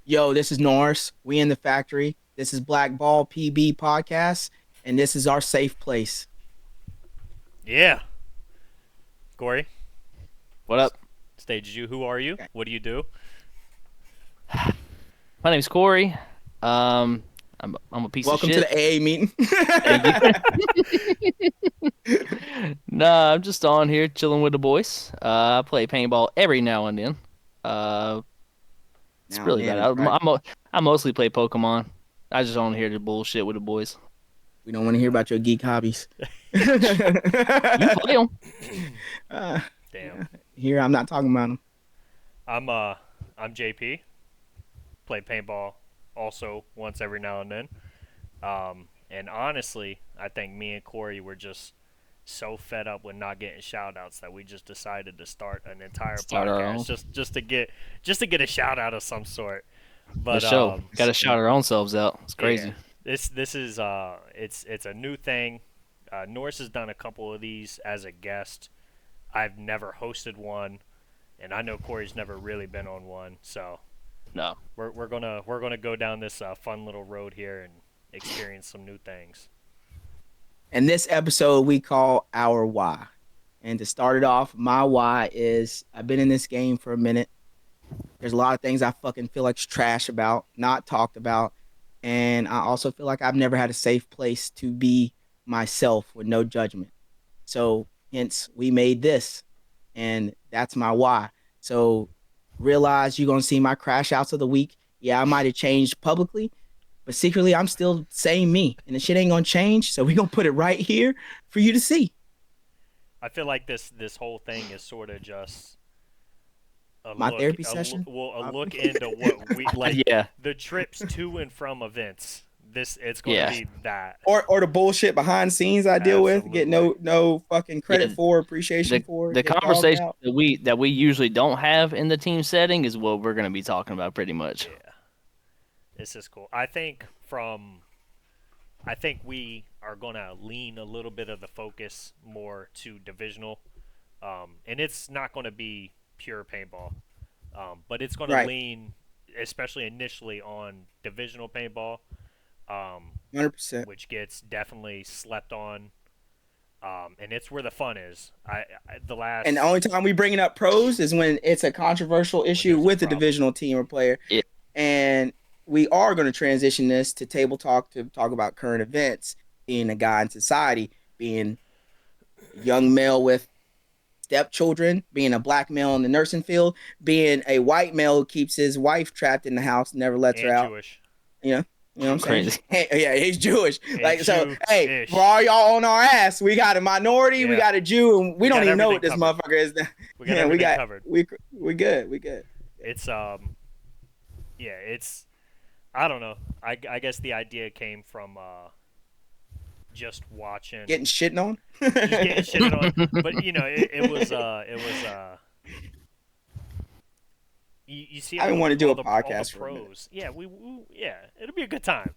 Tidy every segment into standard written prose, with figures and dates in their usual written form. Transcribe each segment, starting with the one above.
Yo, this is Norris. We in the factory. This is Black Ball PB podcast, and this is our safe place. Yeah. Corey, What up? stage you. Who are you? Okay. What do you do? My name's Corey. I'm a piece Welcome of to shit. the AA meeting. Thank you. Nah, I'm just on here chilling with the boys. I play paintball every now and then. It's Now really then, bad. right. I mostly play Pokemon. I just on here to bullshit with the boys. We don't want to hear about your geek hobbies. You play them. Damn. Here, I'm not talking about them. I'm JP. Play paintball also once every now and then. And honestly, I think me and Corey were just so fed up with not getting shout outs that we just decided to start an entire Start our own. podcast just to get a shout out of some sort. But Let's show. Got to shout our own selves out. It's crazy. Yeah, this is it's a new thing. Norris has done a couple of these as a guest. I've never hosted one, and I know Corey's never really been on one. So No. we're gonna go down this fun little road here and experience some new things. And this episode we call Our Why. And to start it off, my why is I've been in this game for a minute. There's a lot of things I fucking feel like trash about, not talked about. And I also feel like I've never had a safe place to be myself with no judgment. So hence we made this. And that's my why. So realize you're going to see my crash outs of the week. Yeah, I might have changed publicly, but secretly I'm still saying me. And the shit ain't going to change. So we're going to put it right here for you to see. I feel like this whole thing is sort of just My therapy session? A look into what we like. Yeah. The trips to and from events. It's going to be that. Or the bullshit behind the scenes I deal with, get no fucking credit for, appreciation for. The get dogged conversation out. that we usually don't have in the team setting is what we're gonna be talking about pretty much. Yeah. This is cool. I think we are gonna lean a little bit of the focus more to divisional, and it's not gonna be pure paintball, but it's gonna lean, especially initially, on divisional paintball. 100%. Which gets definitely slept on, and it's where the fun is. And the only time we bring it up pros is when it's a controversial issue with a divisional team or player. Yeah. And we are going to transition this to table talk to talk about current events, being a guy in society, being a young male with stepchildren, being a black male in the nursing field, being a white male who keeps his wife trapped in the house, never lets her out. Jewish. You know what I'm Crazy. saying? Hey, yeah, he's Jewish. Hey, Hey, for all y'all on our ass, we got a minority, we got a Jew, and we don't even know what this motherfucker is. We got everything covered. We good. It's it's I don't know. I guess the idea came from just watching, Getting shitting on. just getting shitted on. But it was You see, I didn't want to do a all podcast the for a minute. pros. Yeah, it'll be a good time.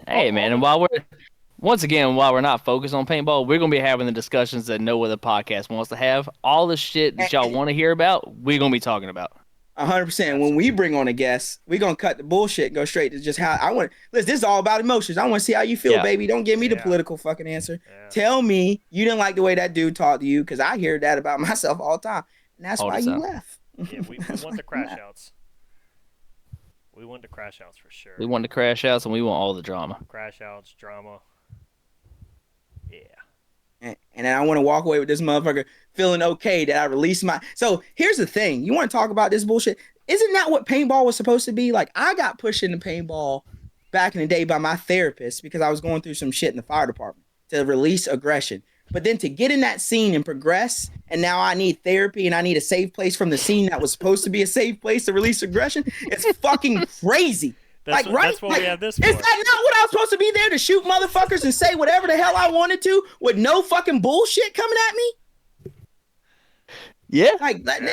Hey man, and while we're not focused on paintball, we're gonna be having the discussions that no other podcast wants to have. All the shit that y'all want to hear about, we're gonna be talking about. 100%. When we bring on a guest, we're gonna cut the bullshit and go straight to just how I want. Listen, this is all about emotions. I want to see how you feel, baby. Don't give me the political fucking answer. Yeah. Tell me you didn't like the way that dude talked to you, because I hear that about myself all the time, and that's why you left. Yeah, we want the crash outs. We want the crash outs for sure. We want the crash outs and we want all the drama. Crash outs, drama. Yeah. And then I want to walk away with this motherfucker feeling okay that I released my. So here's the thing. You want to talk about this bullshit? Isn't that what paintball was supposed to be? Like, I got pushed into paintball back in the day by my therapist because I was going through some shit in the fire department to release aggression. But then to get in that scene and progress, and now I need therapy and I need a safe place from the scene that was supposed to be a safe place to release aggression. It's fucking crazy. That's what we have this for. Is that not what I was supposed to be there to shoot motherfuckers and say whatever the hell I wanted to with no fucking bullshit coming at me? Yeah.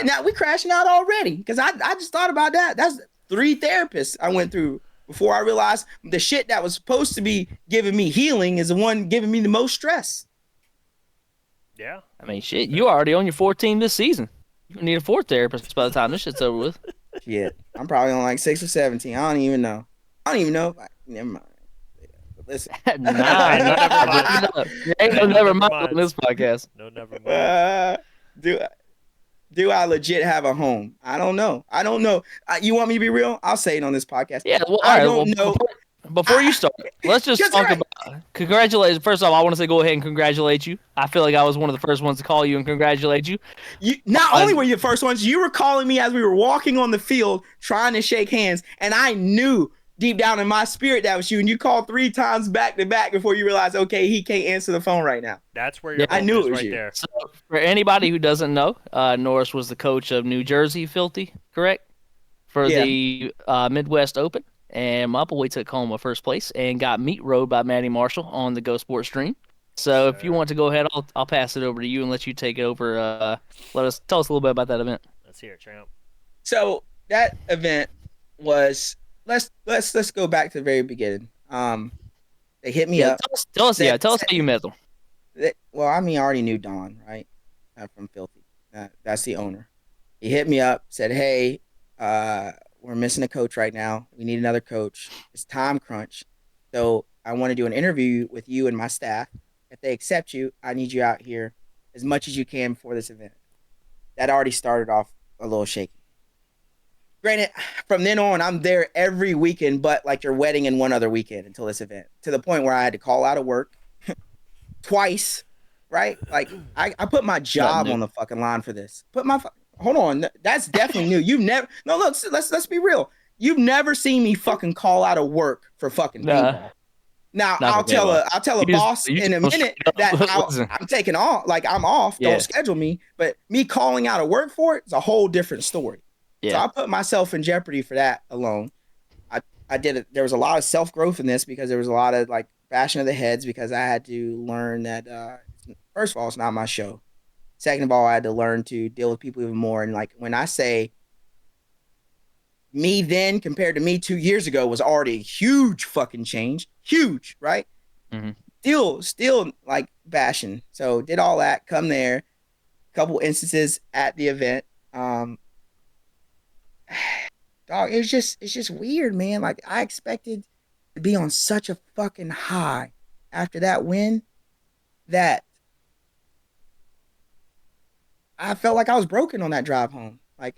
Now we crashing out already because I just thought about that. That's 3 therapists I went through before I realized the shit that was supposed to be giving me healing is the one giving me the most stress. Yeah. I mean, shit, you already on your 4th team this season. You need a 4th therapist by the time this shit's over with. Shit. I'm probably on like 6 or 17. I don't even know. I don't even know. Never mind. Listen. Nah, Ain't no nah, never bring minds. it up. There ain't no Ain't no never never mind on this minds. podcast. No never minds. uh, do do I legit have a home? I don't know. I don't know. You want me to be real? I'll say it on this podcast. Yeah, well, all I right. Well, don't know. before you I, start, let's just because you're talk right. about congratulations. First off, I want to say go ahead and congratulate you. I feel like I was one of the first ones to call you and congratulate you. You not only On were you the first ones, you were calling me as we were walking on the field trying to shake hands, and I knew deep down in my spirit that was you. And you called 3 times back to back before you realized, okay, he can't answer the phone right now. That's where yeah. your I home knew is it was right you. there. So for anybody who doesn't know, Norris was the coach of New Jersey Filthy, correct? For Yeah. the Midwest Open, and my boy took home a first place and got meat rode by Maddie Marshall on the Go Sports stream. Yes, So if you sir. want to go ahead, I'll pass it over to you and let you take over. Let us tell us a little bit about that event. Let's hear it, champ. So that event was let's go back to the very beginning. They hit me Yeah, up. yeah, Said, tell us said how you met them. well, I mean, I already knew Don, right? From Filthy. That's the owner. He hit me up, said, "Hey, we're missing a coach right now. We need another coach. It's time crunch. So I want to do an interview with you and my staff. If they accept you, I need you out here as much as you can before this event." That already started off a little shaky. Granted, from then on, I'm there every weekend, but like your wedding and one other weekend until this event, to the point where I had to call out of work twice, right? Like I put my Nothing job new. on the fucking line for this. Hold on, that's definitely new. You've never no look. Let's be real. You've never seen me fucking call out of work for fucking Nah, paintball. Now not for paintball. I'll tell a boss You in just a go minute straight that up. Listen, I'm taking off, like I'm off. Don't yeah, schedule me. But me calling out of work for it is a whole different story. So yeah. I put myself in jeopardy for that alone. I I did it. There was a lot of self growth in this because there was a lot of like bashing of the heads because I had to learn that first of all, it's not my show. Second of all, I had to learn to deal with people even more. And like when I say me then compared to me 2 years ago was already a huge fucking change, huge, right? Mm-hmm. Still like bashing. So did all that. Come there. Couple instances at the event. Um, Dog, it's just weird, man. Like I expected to be on such a fucking high after that win that I felt like I was broken on that drive home. Like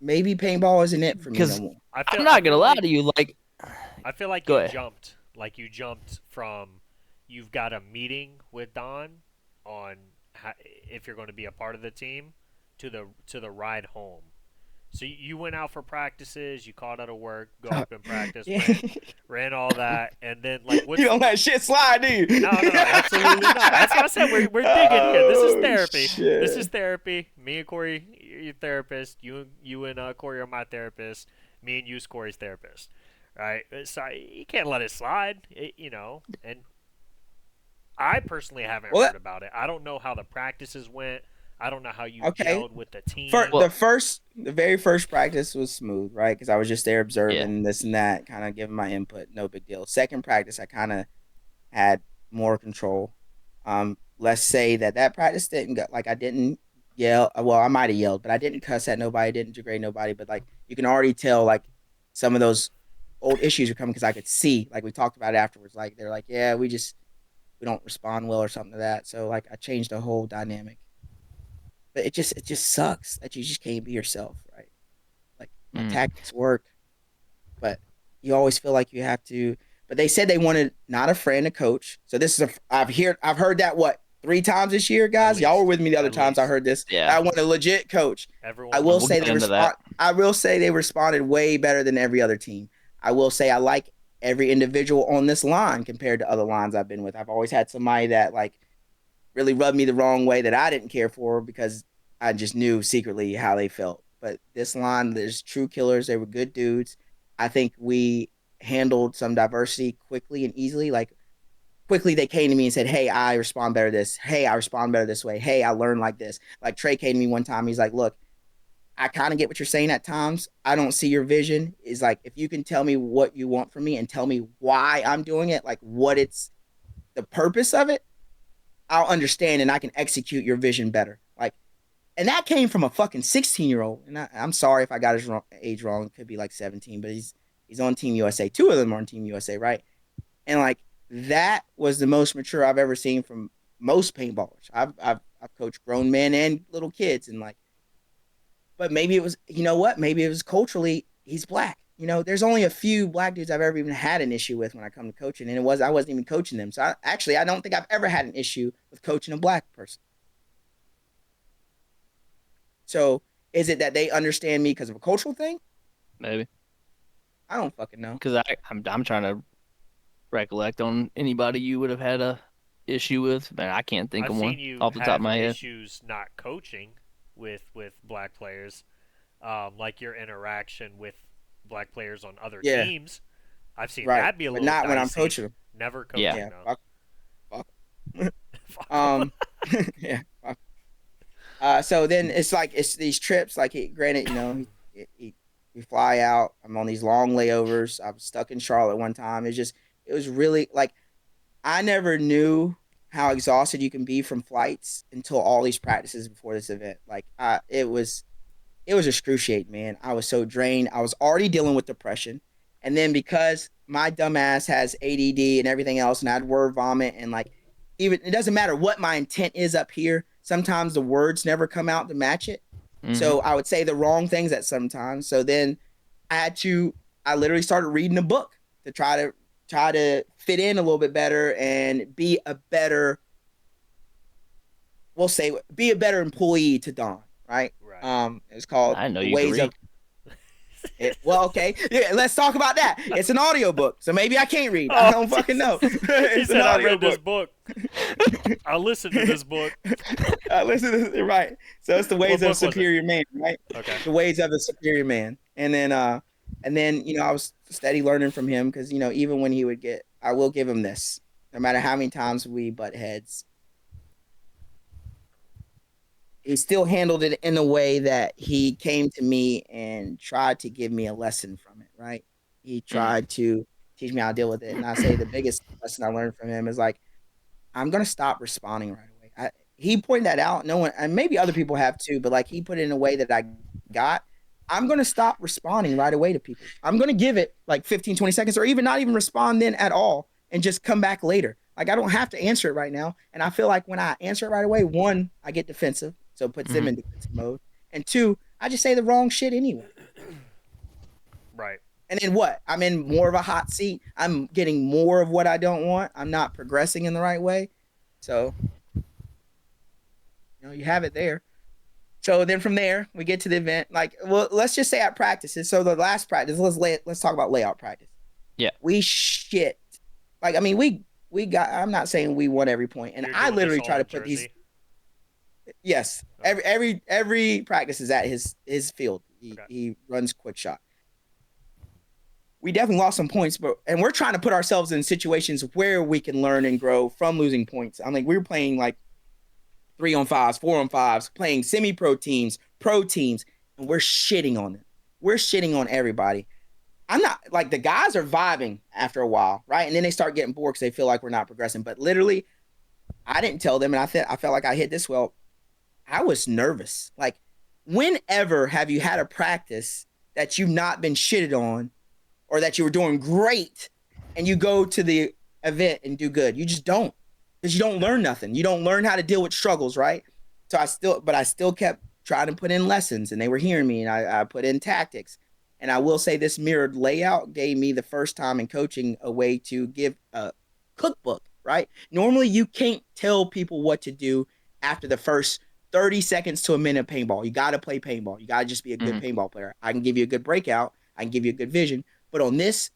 maybe paintball isn't it for me no Because more. I'm I not gonna feel lie like to you. Like, I feel like go you ahead. jumped. Like you jumped from you've got a meeting with Don on if you're going to be a part of the team to the ride home. So you went out for practices, you called out of work, go up and practice, Yeah. ran all that, and then like You what's don't let shit slide, do you? no, no, no, absolutely not. That's why I said we're digging here. This is Oh therapy. This is shit. therapy. Me and Corey, your therapist. You and Corey are my therapist. Me and you, Corey's therapist. Right? So you can't let it slide. And I personally haven't Well, heard about it. I don't know how the practices went. I don't know how you okay. gelled with the For team. Well, the very first practice was smooth, right? Because I was just there yeah. observing this and that, kind of giving my input. No big deal. Second practice, I kind of had more control. Let's say that practice didn't go like I didn't yell. Well, I might have yelled, but I didn't cuss at nobody, didn't degrade nobody. But like you can already tell, like some of those old issues are coming because I could see, like we talked about it afterwards. Like they're like, yeah, we don't respond well or something to that. So like I changed the whole dynamic. But it just sucks that you just can't be yourself, right? Like my Mm. tactics work, but you always feel like you have to. But they said they wanted not a friend, a coach. So this is I've heard that what 3 times this year, At guys. Y'all were least. with me the other At times I least. heard this. Yeah. I want a legit coach. I Everyone will We'll wants say get they that. into that. respond. I will say they responded way better than every other team. I will say I like every individual on this line compared to other lines I've been with. I've always had somebody that like really rubbed me the wrong way that I didn't care for because I just knew secretly how they felt. But this line, there's true killers. They were good dudes. I think we handled some diversity quickly and easily. Like quickly, they came to me and said, "Hey, I respond better this. Hey, I respond better this way. Hey, I learn like this." Like Trey came to me one time. He's like, "Look, I kind of get what you're saying at times. I don't see your vision. Is like if you can tell me what you want from me and tell me why I'm doing it, like what it's the purpose of it, I'll understand and I can execute your vision better." Like And that came from a fucking 16-year-old. And I'm sorry if I got his age wrong. It could be like 17, but he's on Team USA. Two of them are on Team USA, right? And like that was the most mature I've ever seen from most paintballers. I've coached grown men and little kids, and like, but maybe it was, you know what? Maybe it was culturally he's black. You know, there's only a few black dudes I've ever even had an issue with when I come to coaching, and I wasn't even coaching them. So I don't think I've ever had an issue with coaching a black person. So is it that they understand me because of a cultural thing? Maybe. I don't fucking know. Because I'm trying to recollect on anybody you would have had a issue with. Man, I can't think I've of seen one you off the top of have my head. issues not coaching with black players, like your interaction with black players on other Yeah, teams. I've seen right. that be a But little not when I'm dicey. coaching them. Never coaching, Yeah. Yeah, no. fuck. Fuck 'em. Yeah. So then it's these trips. Like, granted, you know, we fly out. I'm on these long layovers. I was stuck in Charlotte one time. It was really like I never knew how exhausted you can be from flights until all these practices before this event. Like, it was excruciating, man. I was so drained. I was already dealing with depression. And then because my dumbass has ADD and everything else, and I had word vomit, and like, even it doesn't matter what my intent is up here, sometimes the words never come out to match it. So I would say the wrong things at sometimes. So then I literally started reading a book to try to fit in a little bit better and be a better employee to Don, right? Right. It's called I didn't know The you could Ways read. of well, okay. Yeah, let's talk about that. It's an audiobook, so maybe I can't read. I don't fucking know. He It's an said, I read this audiobook. book. I listened to this book. Listen to this, right. So it's The What Ways of a book was it? Superior Man, right? Okay. The Ways of a Superior Man. And then, you know, I was steady learning from him because, you know, even when I will give him this, no matter how many times we butt heads, he still handled it in a way that he came to me and tried to give me a lesson from it, right? He tried to teach me how to deal with it. And I say the biggest lesson I learned from him is like, I'm gonna stop responding right away. He pointed that out. No one, and maybe other people have too, but like he put it in a way that I got. I'm gonna stop responding right away to people. I'm gonna give it like 15, 20 seconds, or even not even respond then at all, and just come back later. Like I don't have to answer it right now. And I feel like when I answer it right away, one, I get defensive, so it puts them in defensive mode, and two, I just say the wrong shit anyway. Right. And then what? I'm in more of a hot seat. I'm getting more of what I don't want. I'm not progressing in the right way. So, you know, you have it there. So then from there, we get to the event. Like, well, let's just say at practices. So the last practice, let's talk about layout practice. Yeah. We shit. Like, I mean, we got. I'm not saying we won every point, and You're I doing this literally all try to in put Jersey? these. Yes, every practice is at his field. Okay. He runs quick shot. We definitely lost some points, and we're trying to put ourselves in situations where we can learn and grow from losing points. I mean, we were playing like 3-on-5s, 4-on-5s, playing semi-pro teams, pro teams, and we're shitting on them. We're shitting on everybody. I'm not like the guys are vibing after a while, right? And then they start getting bored because they feel like we're not progressing. But literally, I didn't tell them, and I felt like I hit this well. I was nervous. Like, whenever have you had a practice that you've not been shitted on, or that you were doing great, and you go to the event and do good? You just don't, because you don't learn nothing. You don't learn how to deal with struggles, right? So I still kept trying to put in lessons, and they were hearing me, and I put in tactics. And I will say this mirrored layout gave me the first time in coaching a way to give a cookbook, right? Normally you can't tell people what to do after the first 30 seconds to a minute of paintball. You got to play paintball. You got to just be a good paintball player. I can give you a good breakout. I can give you a good vision. But on this,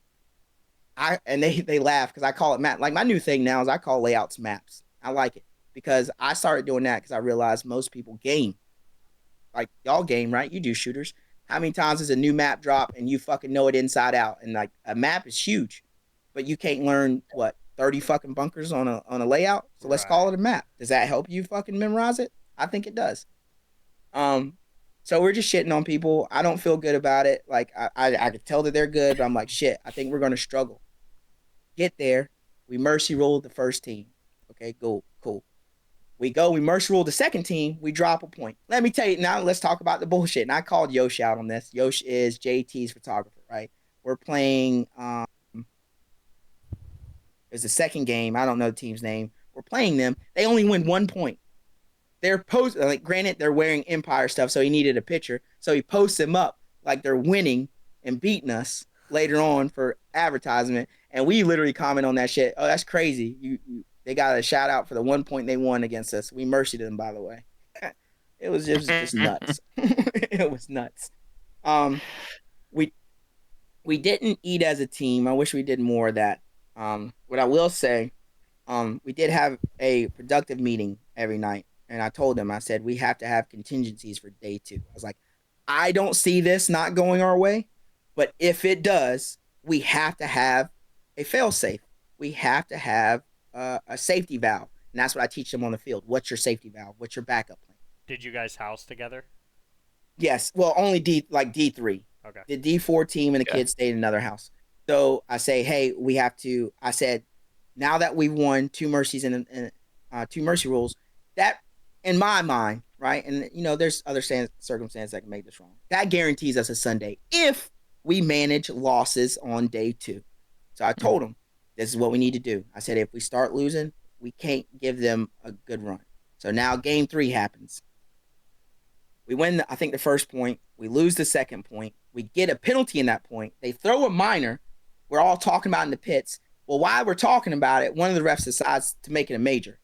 they laugh because I call it map. Like my new thing now is I call layouts maps. I like it because I started doing that because I realized most people game. Like y'all game, right? You do shooters. How many times does a new map drop and you fucking know it inside out? And like a map is huge, but you can't learn what 30 fucking bunkers on a layout. So let's call it a map. Does that help you fucking memorize it? I think it does. So we're just shitting on people. I don't feel good about it. Like I could tell that they're good, but I'm like, shit, I think we're gonna struggle. Get there. We mercy rolled the first team. Okay, cool. We mercy rule the second team, we drop a point. Let me tell you now, let's talk about the bullshit. And I called Yosh out on this. Yosh is JT's photographer, right? We're playing it's the second game. I don't know the team's name. We're playing them. They only win 1 point. They're granted, they're wearing Empire stuff, so he needed a picture. So he posts them up like they're winning and beating us later on for advertisement. And we literally comment on that shit. Oh, that's crazy. They got a shout out for the 1 point they won against us. We mercied them, by the way. It was just nuts. It was nuts. We didn't eat as a team. I wish we did more of that. What I will say, we did have a productive meeting every night. And I told them, I said, we have to have contingencies for day 2. I was like, I don't see this not going our way. But if it does, we have to have a fail-safe. We have to have a safety valve. And that's what I teach them on the field. What's your safety valve? What's your backup plan? Did you guys house together? Yes. Well, only D3. Okay. The D4 team and the kids stayed in another house. So I say, hey, I said, now that we've won 2 mercies and 2 mercy rules, that in my mind, right? And there's other circumstances that can make this wrong. That guarantees us a Sunday if we manage losses on day 2. So I told them, this is what we need to do. I said, if we start losing, we can't give them a good run. So now game 3 happens. We win, I think, the first point. We lose the second point. We get a penalty in that point. They throw a minor. We're all talking about in the pits. Well, while we're talking about it, one of the refs decides to make it a major.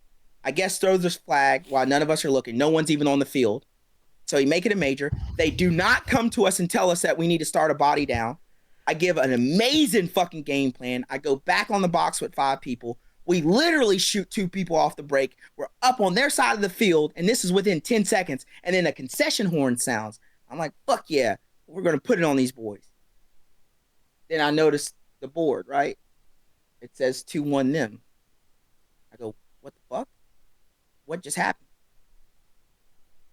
I guess throws this flag while none of us are looking. No one's even on the field. So he make it a major. They do not come to us and tell us that we need to start a body down. I give an amazing fucking game plan. I go back on the box with 5 people. We literally shoot 2 people off the break. We're up on their side of the field, and this is within 10 seconds. And then a concession horn sounds. I'm like, fuck yeah, we're going to put it on these boys. Then I notice the board, right? It says 2-1 them. I go, what the fuck? What just happened?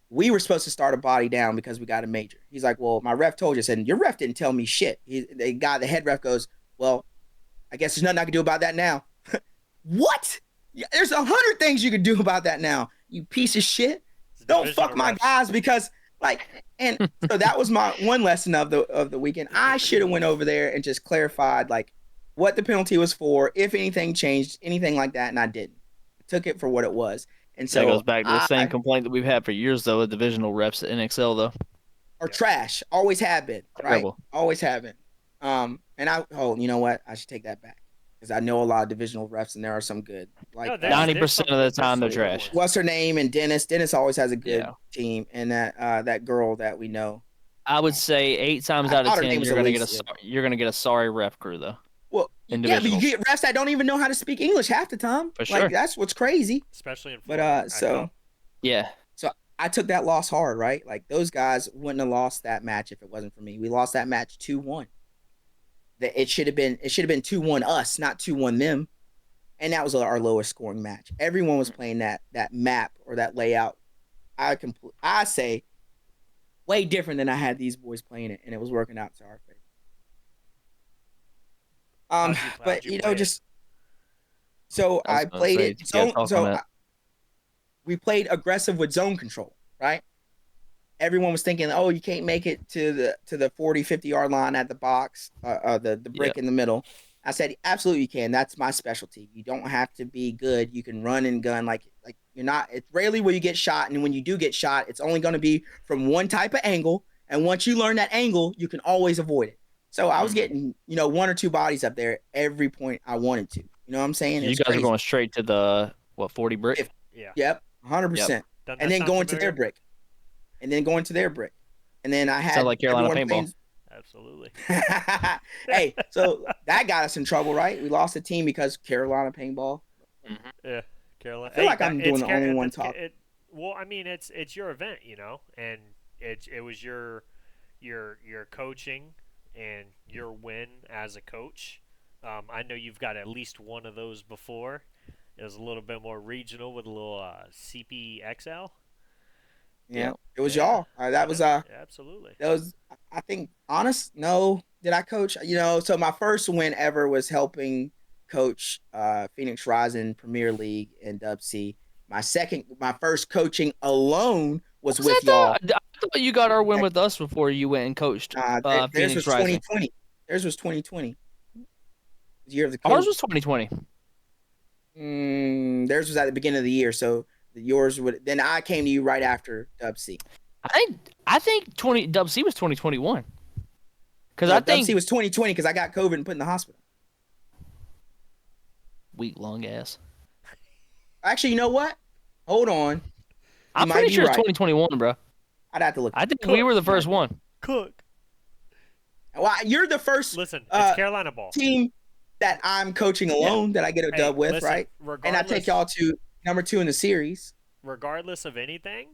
We were supposed to start a body down because we got a major. He's like, well, my ref told you. I said, your ref didn't tell me shit. The head ref goes, well, I guess there's nothing I can do about that now. What? There's 100 things you can do about that now. You piece of shit. Don't fuck my guys because and so that was my one lesson of the weekend. I should have went over there and just clarified what the penalty was for, if anything changed, anything like that, and I didn't. I took it for what it was. And so that goes back to the same complaint that we've had for years, though, with divisional reps at NXL, though. Or trash. Always have been, right? Terrible. Always have been. You know what? I should take that back. Because I know a lot of divisional refs, and there are some good. 90% of the time, they're trash. What's her name? And Dennis. Dennis always has a good team. And that girl that we know. I would say 8 times out of 10, you're gonna get a sorry ref crew, though. Well, yeah, but you get refs that don't even know how to speak English half the time. For sure. That's what's crazy. Especially in Florida. So I took that loss hard, right? Those guys wouldn't have lost that match if it wasn't for me. We lost that match 2-1. It should have been 2-1 us, not 2-1 them. And that was our lowest scoring match. Everyone was playing that map or that layout. I say way different than I had these boys playing it, and it was working out to our favor. We played aggressive with zone control, right? Everyone was thinking, oh, you can't make it to the 40, 50-yard line at the box, the brick in the middle. I said, absolutely you can. That's my specialty. You don't have to be good. You can run and gun like you're not. It's rarely where you get shot, and when you do get shot, it's only going to be from one type of angle. And once you learn that angle, you can always avoid it. So I was getting 1 or 2 bodies up there every point I wanted to. You know what I'm saying? You guys are going straight to the 40 brick? Yeah. Yep, 100%. And then going to their brick. And then going to their brick. And then I had like Carolina paintball. Absolutely. Hey, so that got us in trouble, right? We lost the team because Carolina paintball. Mm-hmm. Yeah, Carolina. I feel like I'm doing the only one talking. Well, I mean, it's your event, and it was your coaching and your win as a coach. I know you've got at least one of those before. It was a little bit more regional with a little CPXL. Yeah, it was y'all. That was absolutely. That was, I think, honest. No, did I coach? So my first win ever was helping coach Phoenix Rising Premier League and Dub C. My first coaching alone was Was that with though? y'all. I thought you got our win with us before you went and coached Theirs Phoenix was Rising. 2020. Theirs was 2020. The year of the Ours COVID. was 2020. Theirs was at the beginning of the year, so yours would. Then I came to you right after Dub C. I think Dub C was 2021. Because No, I Dub C think was 2020 because I got COVID and put in the hospital. weak long ass. Actually, you know what? Hold on. You I'm might pretty be sure it's right. 2021, bro. I'd have to look. I think we Cook. were the first one. Cook. Well, you're the first Listen, it's Carolina ball. team that I'm coaching alone that I get a dub with, listen, right? And I take y'all to number 2 in the series. Regardless of anything,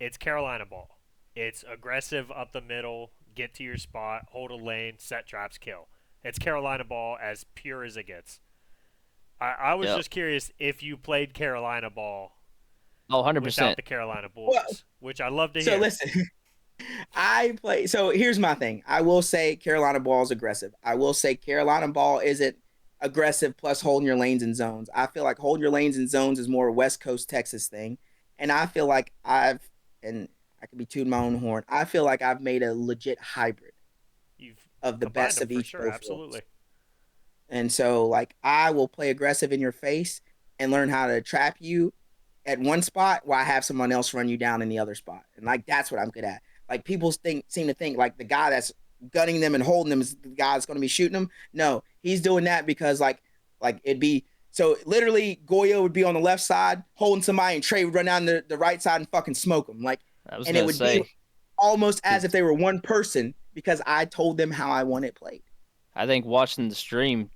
it's Carolina ball. It's aggressive up the middle, get to your spot, hold a lane, set traps, kill. It's Carolina ball as pure as it gets. I was just curious if you played Carolina ball. Oh, 100%. Without the Carolina boys, which I love to hear. So listen, I play. So here's my thing. I will say Carolina ball is aggressive. I will say Carolina ball isn't aggressive plus holding your lanes and zones. I feel like holding your lanes and zones is more a West Coast Texas thing. And I feel like and I could be tooting my own horn, I feel like I've made a legit hybrid of the best of each. Sure, absolutely. And so like I will play aggressive in your face and learn how to trap you at one spot while I have someone else run you down in the other spot. And like that's what I'm good at. Like people seem to think like the guy that's gunning them and holding them is the guy that's going to be shooting them. No, he's doing that because like it'd be so literally Goyo would be on the left side holding somebody and Trey would run down the right side and fucking smoke them. Like, and it would be almost as if they were one person because I told them how I want it played. I think watching the stream,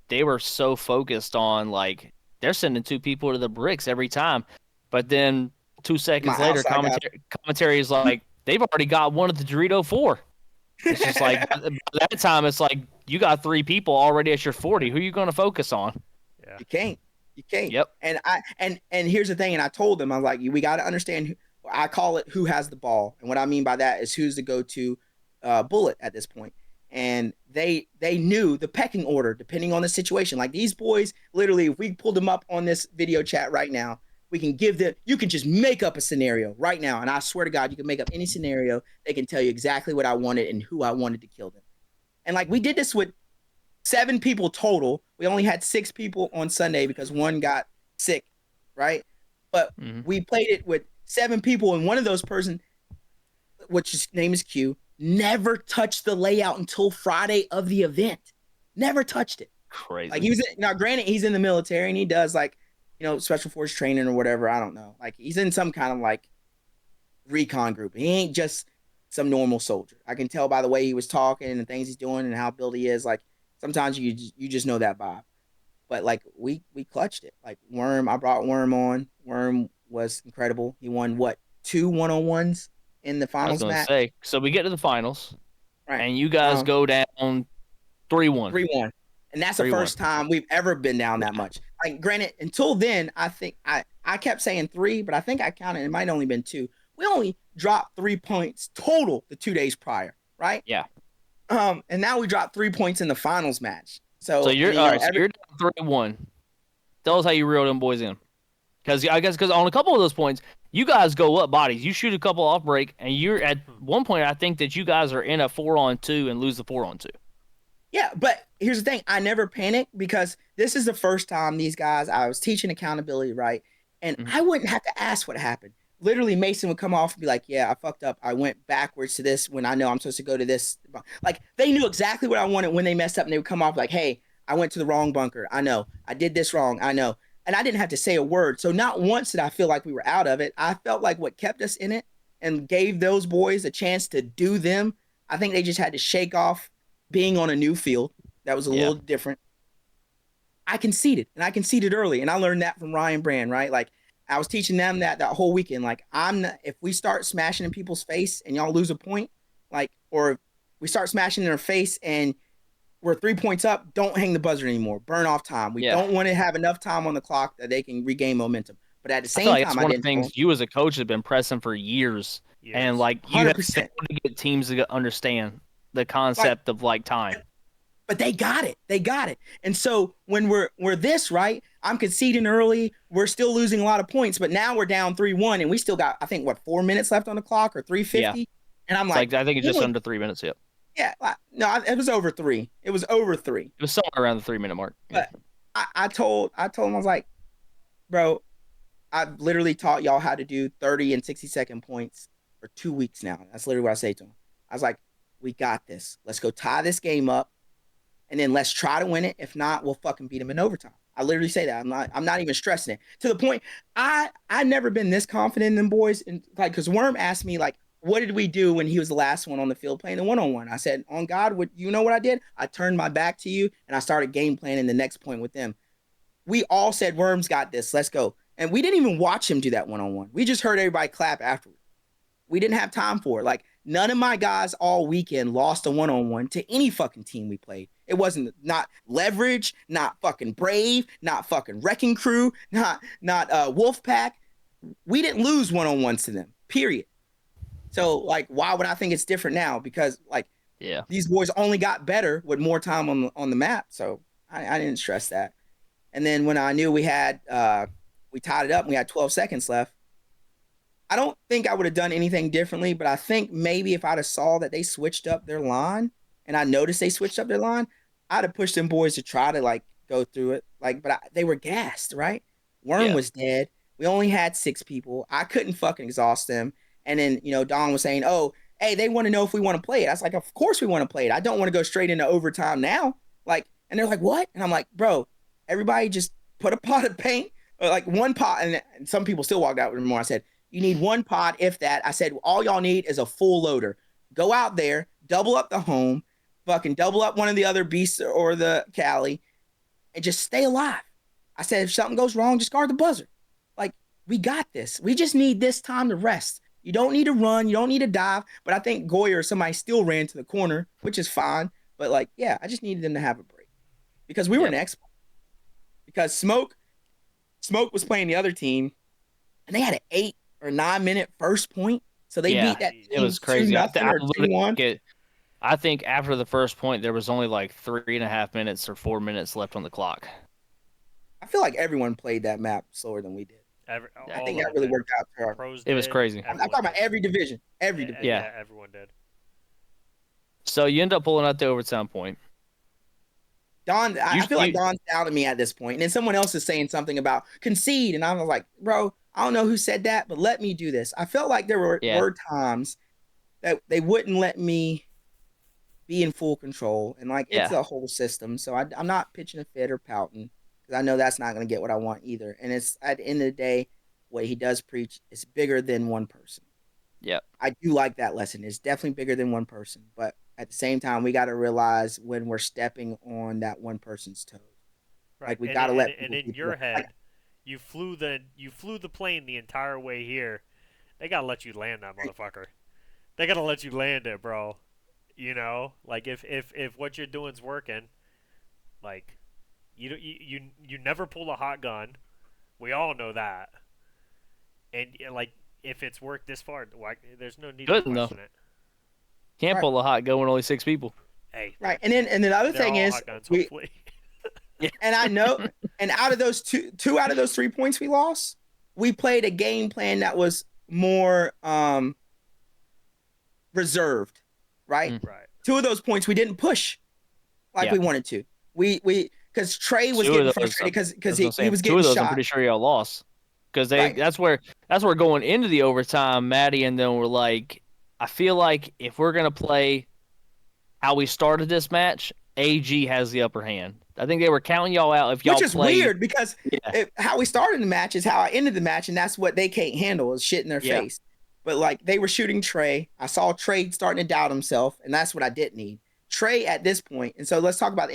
they were so focused on like they're sending 2 people to the bricks every time, but then 2 seconds later, commentary is like they've already got one at the Dorito 4. It's just like by that time, it's like you got 3 people already at your 40. Who are you going to focus on? Yeah. You can't. Yep. And here's the thing. And I told them, I was like, we got to understand. I call it who has the ball, and what I mean by that is who's the go-to bullet at this point. And they knew the pecking order depending on the situation. Like these boys, literally, if we pulled them up on this video chat right now, we can give them. You can just make up a scenario right now, and I swear to God, you can make up any scenario. They can tell you exactly what I wanted and who I wanted to kill them. And like we did this with 7 people total. We only had 6 people on Sunday because one got sick, right? But we played it with 7 people, and one of those person, which his name is Q, never touched the layout until Friday of the event. Never touched it. Crazy. Like he was now, granted, he's in the military and he does like, special force training or whatever. I don't know. Like he's in some kind of like recon group. He ain't just some normal soldier. I can tell by the way he was talking and the things he's doing and how built he is. Like sometimes you just know that vibe. But like we clutched it. Like Worm, I brought Worm on. Worm was incredible. He won 2 1-on-1s in the finals match. Say, so we get to the finals, right? And you guys go down 3-1. 3-1, and that's the first time we've ever been down that much. Like, granted, until then, I think I kept saying 3, but I think I counted. It might only been 2. We only dropped 3 points total the 2 days prior, right? Yeah. And now we dropped 3 points in the finals match. So you're all right. So you're down 3-1. Tell us how you reel them boys in, because on a couple of those points, you guys go up bodies. You shoot a couple off break, and you're at one point. I think that you guys are in a 4-on-2 and lose the 4-on-2. Yeah, but here's the thing. I never panic because this is the first time these guys, I was teaching accountability, right? And I wouldn't have to ask what happened. Literally, Mason would come off and be like, yeah, I fucked up. I went backwards to this when I know I'm supposed to go to this. Like, they knew exactly what I wanted when they messed up, and they would come off like, hey, I went to the wrong bunker. I know. I did this wrong. I know. And I didn't have to say a word. So not once did I feel like we were out of it. I felt like what kept us in it and gave those boys a chance to do them, I think they just had to shake off being on a new field that was a little different. I conceded, and I conceded early, and I learned that from Ryan Brand, right? Like, I was teaching them that whole weekend. Like, if we start smashing in people's face and y'all lose a point, like, or we start smashing in their face and we're 3 points up, don't hang the buzzer anymore. Burn off time. We don't want to have enough time on the clock that they can regain momentum. But at the same time, that's one of the things you as a coach have been pressing for years. And like, you 100%. Have to get teams to understand the concept of like time. But they got it. They got it. And so when we're this, right, I'm conceding early. We're still losing a lot of points, but now we're down 3-1 and we still got, I think, what, 4 minutes left on the clock or 3:50? Yeah. And I'm It's like, I think it's just really? under 3 minutes. Yep. Yeah, no, it was over 3. It was over 3. It was somewhere around the 3-minute mark. Yeah. But I told him, I was like, bro, I've literally taught y'all how to do 30 and 60-second points for 2 weeks now. That's literally what I say to him. I was like, we got this. Let's go tie this game up. And then let's try to win it. If not, we'll fucking beat them in overtime. I literally say that. I'm not even stressing it. To the point, I never been this confident in them boys. And like, because Worm asked me, like, what did we do when he was the last one on the field playing the one-on-one? I said, on God, you know what I did? I turned my back to you and I started game planning the next point with them. We all said, Worm's got this. Let's go. And we didn't even watch him do that one-on-one. We just heard everybody clap afterwards. We didn't have time for it. Like, none of my guys all weekend lost a one-on-one to any fucking team we played. It wasn't not Leverage, not fucking Brave, not fucking Wrecking Crew, not Wolfpack. We didn't lose one-on-ones to them, period. So, like, why would I think it's different now? Because, like, Yeah. these boys only got better with more time on the map. So I didn't stress that. And then when I knew we tied it up and we had 12 seconds left, I don't think I would have done anything differently, but I think maybe if I'd have saw that they switched up their line and I noticed they switched up their line, I'd have pushed them boys to try to like go through it. Like, but they were gassed, right? Worm was dead. We only had 6 people. I couldn't fucking exhaust them. And then, Don was saying, oh, hey, they want to know if we want to play it. I was like, of course we want to play it. I don't want to go straight into overtime now. Like, and they're like, what? And I'm like, bro, everybody just put a pot of paint, or like one pot. And some people still walked out with more. I said, you need one pot, if that. I said, all y'all need is a full loader. Go out there, double up the home, fucking double up one of the other beasts or the Cali, and just stay alive. I said, if something goes wrong, just guard the buzzer. Like, we got this. We just need this time to rest. You don't need to run. You don't need to dive. But I think Goyer or somebody still ran to the corner, which is fine. But, like, yeah, I just needed them to have a break. Because we were an expo. Because Smoke was playing the other team, and they had an 8 or 9 minute first point. So they beat that team. It was crazy. 2-0 or 2-1. I think after the first point, there was only like 3.5 minutes or 4 minutes left on the clock. I feel like everyone played that map slower than we did. I think that really worked out for us. It was crazy. I'm talking about every division. Every division. Yeah, everyone did. So you end up pulling out the overtime point. Don, I feel like Don's doubting me at this point. And then someone else is saying something about concede. And I was like, bro, I don't know who said that, but let me do this. I felt like there were times that they wouldn't let me be in full control. And like, it's a whole system. So I'm not pitching a fit or pouting, because I know that's not going to get what I want either. And it's, at the end of the day, what he does preach is bigger than one person. Yep. I do like that lesson. It's definitely bigger than one person. But at the same time, we got to realize when we're stepping on that one person's toes. Right. Like, we got to let people. And in your head, you flew the plane the entire way here. They got to let you land that motherfucker. They got to let you land it, bro. Like, if what you're doing's working, like, you never pull a hot gun. We all know that. And like, if it's worked this far, like, there's no need to question it. Can't pull a hot gun with only 6 people. Hey, right. And then the other thing is, hopefully. And I know, and out of those two out of those 3 points we lost, we played a game plan that was more reserved, right? Right. 2 of those points we didn't push like we wanted to. We because Trey was getting frustrated because he was getting 2 of those, shot. I'm pretty sure y'all lost, because that's where going into the overtime, Maddie and them were like, I feel like if we're gonna play how we started this match, AG has the upper hand. I think they were counting y'all out if y'all Which is weird, because how we started the match is how I ended the match, and that's what they can't handle, is shit in their face. But like, they were shooting Trey. I saw Trey starting to doubt himself, and that's what I didn't need. Trey at this point, and so let's talk about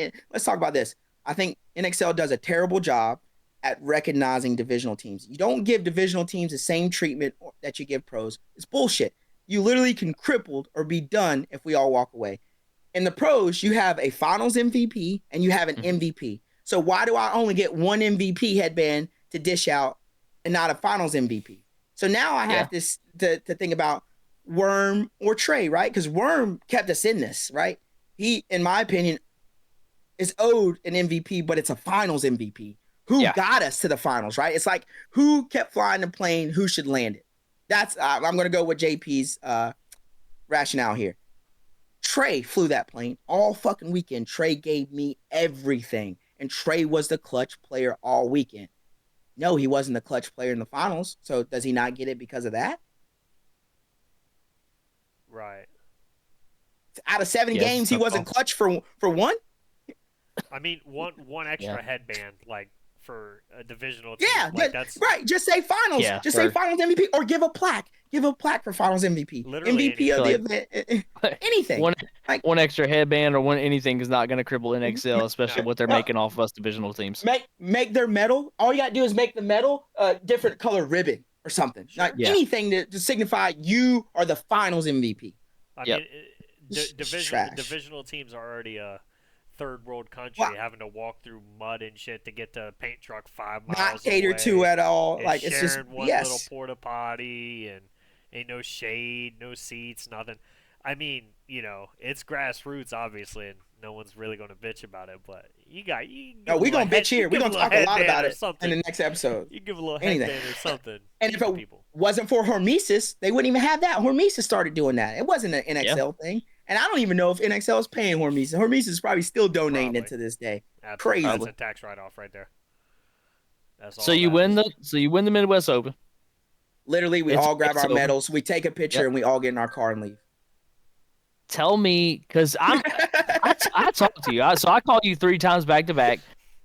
this. I think NXL does a terrible job at recognizing divisional teams. You don't give divisional teams the same treatment that you give pros. It's bullshit. You literally can crippled or be done if we all walk away. In the pros, you have a finals MVP and you have an MVP. So why do I only get one MVP headband to dish out and not a finals MVP? So now I have to think about Worm or Trey, right? Because Worm kept us in this, right? He, in my opinion, is owed an MVP, but it's a finals MVP. Who got us to the finals, right? It's like who kept flying the plane, who should land it. That's I'm going to go with JP's rationale here. Trey flew that plane all fucking weekend. Trey gave me everything, and Trey was the clutch player all weekend. No, he wasn't the clutch player in the finals. So does he not get it because of that? Right. Out of 7 games, he wasn't clutch for one. I mean, one extra headband, like for a divisional team. Yeah, like, that's right. Just say finals. Just say finals MVP, or give a plaque. Give a plaque for finals MVP. Literally MVP of the event. Anything. One extra headband or one anything is not going to cripple NXL, especially what they're making off of us divisional teams. Make their medal. All you got to do is make the medal different color ribbon or something. Like anything to signify you are the finals MVP. I mean, divisional teams are already a third world country, having to walk through mud and shit to get to a paint truck 5 miles not catered away, to at all. and Like it's just one little porta potty, and ain't no shade, no seats, nothing. I mean, it's grassroots, obviously, and no one's really going to bitch about it. But no, we gonna bitch here. We gonna talk a lot about it in the next episode. You give a little headband or something. And if it wasn't for Hormesis, they wouldn't even have that. Hormesis started doing that. It wasn't an NXL thing. And I don't even know if NXL is paying Hormesis. Hormesis is probably still donating it to this day. Absolutely. Crazy. That's a tax write-off right there. So you win the Midwest Open. Literally, we all grab our medals, we take a picture, and we all get in our car and leave. Tell me, because I talked to you. So I called you 3 times back to back.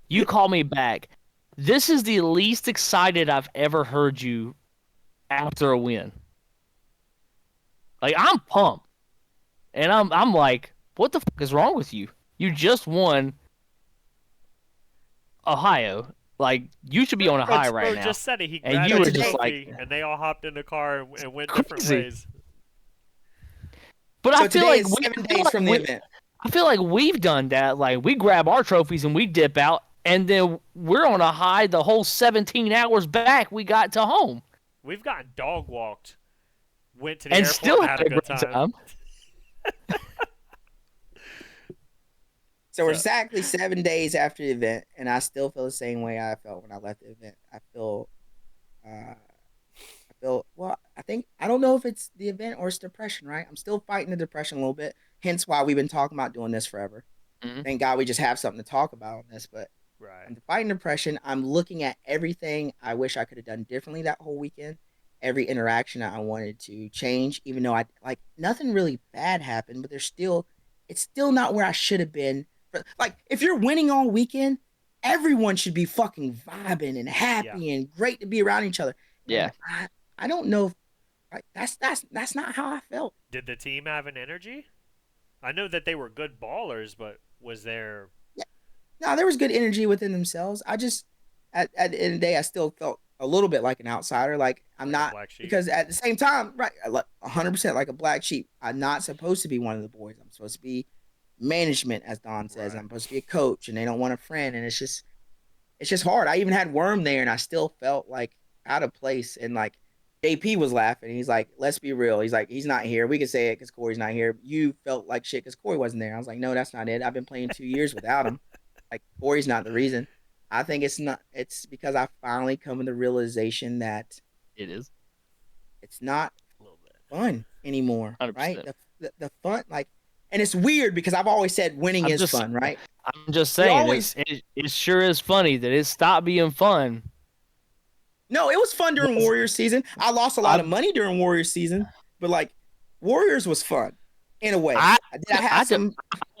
You call me back. This is the least excited I've ever heard you after a win. Like, I'm pumped. And I'm like, what the fuck is wrong with you? You just won Ohio. Like, you should be on a high right now. Just said it. He grabbed the trophy, and they all hopped in the car and went different ways. But so I feel like 7 days from the event. I feel like we've done that. Like, we grab our trophies and we dip out, and then we're on a high the whole 17 hours back we got to home. We've gotten dog walked, went to the airport still and had a good time. So we're exactly 7 days after the event, and I still feel the same way I felt when I left the event. I feel, I don't know if it's the event or it's depression, right? I'm still fighting the depression a little bit, hence why we've been talking about doing this forever. Mm-hmm. Thank God we just have something to talk about on this, but I'm fighting depression. I'm looking at everything I wish I could have done differently that whole weekend. Every interaction I wanted to change, even though nothing really bad happened, but it's still not where I should have been. Like, if you're winning all weekend, everyone should be fucking vibing and happy and great to be around each other. Yeah. I don't know if that's not how I felt. Did the team have an energy? I know that they were good ballers, but was there... Yeah. No, there was good energy within themselves. I just, at the end of the day, I still felt a little bit like an outsider. Like, I'm not, because at the same time, right, 100% like a black sheep. I'm not supposed to be one of the boys. I'm supposed to be management, as Don says. I'm supposed to be a coach, and they don't want a friend, and it's just hard. I even had Worm there, and I still felt like out of place. And like JP was laughing. He's like, let's be real. He's like, he's not here. We can say it because Corey's not here. You felt like shit because Corey wasn't there. I was like, no, that's not it. I've been playing 2 years without him. Like, Corey's not the reason. I think it's because I finally come to the realization that it's not fun anymore, 100%. Right? The fun, like, and it's weird because I've always said winning is fun, right? I'm just saying, it sure is funny that it stopped being fun. No, it was fun during Warriors season. I lost a lot of money during Warriors season, but like, Warriors was fun in a way. I